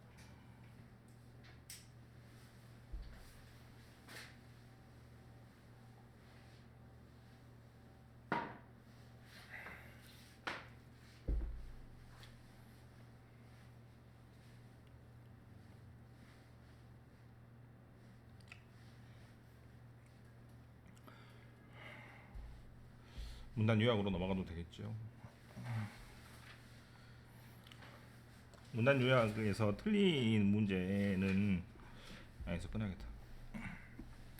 문단 요약으로 넘어가도 되겠죠. 문단 요약에서 틀린 문제는 여기서 끝나겠다.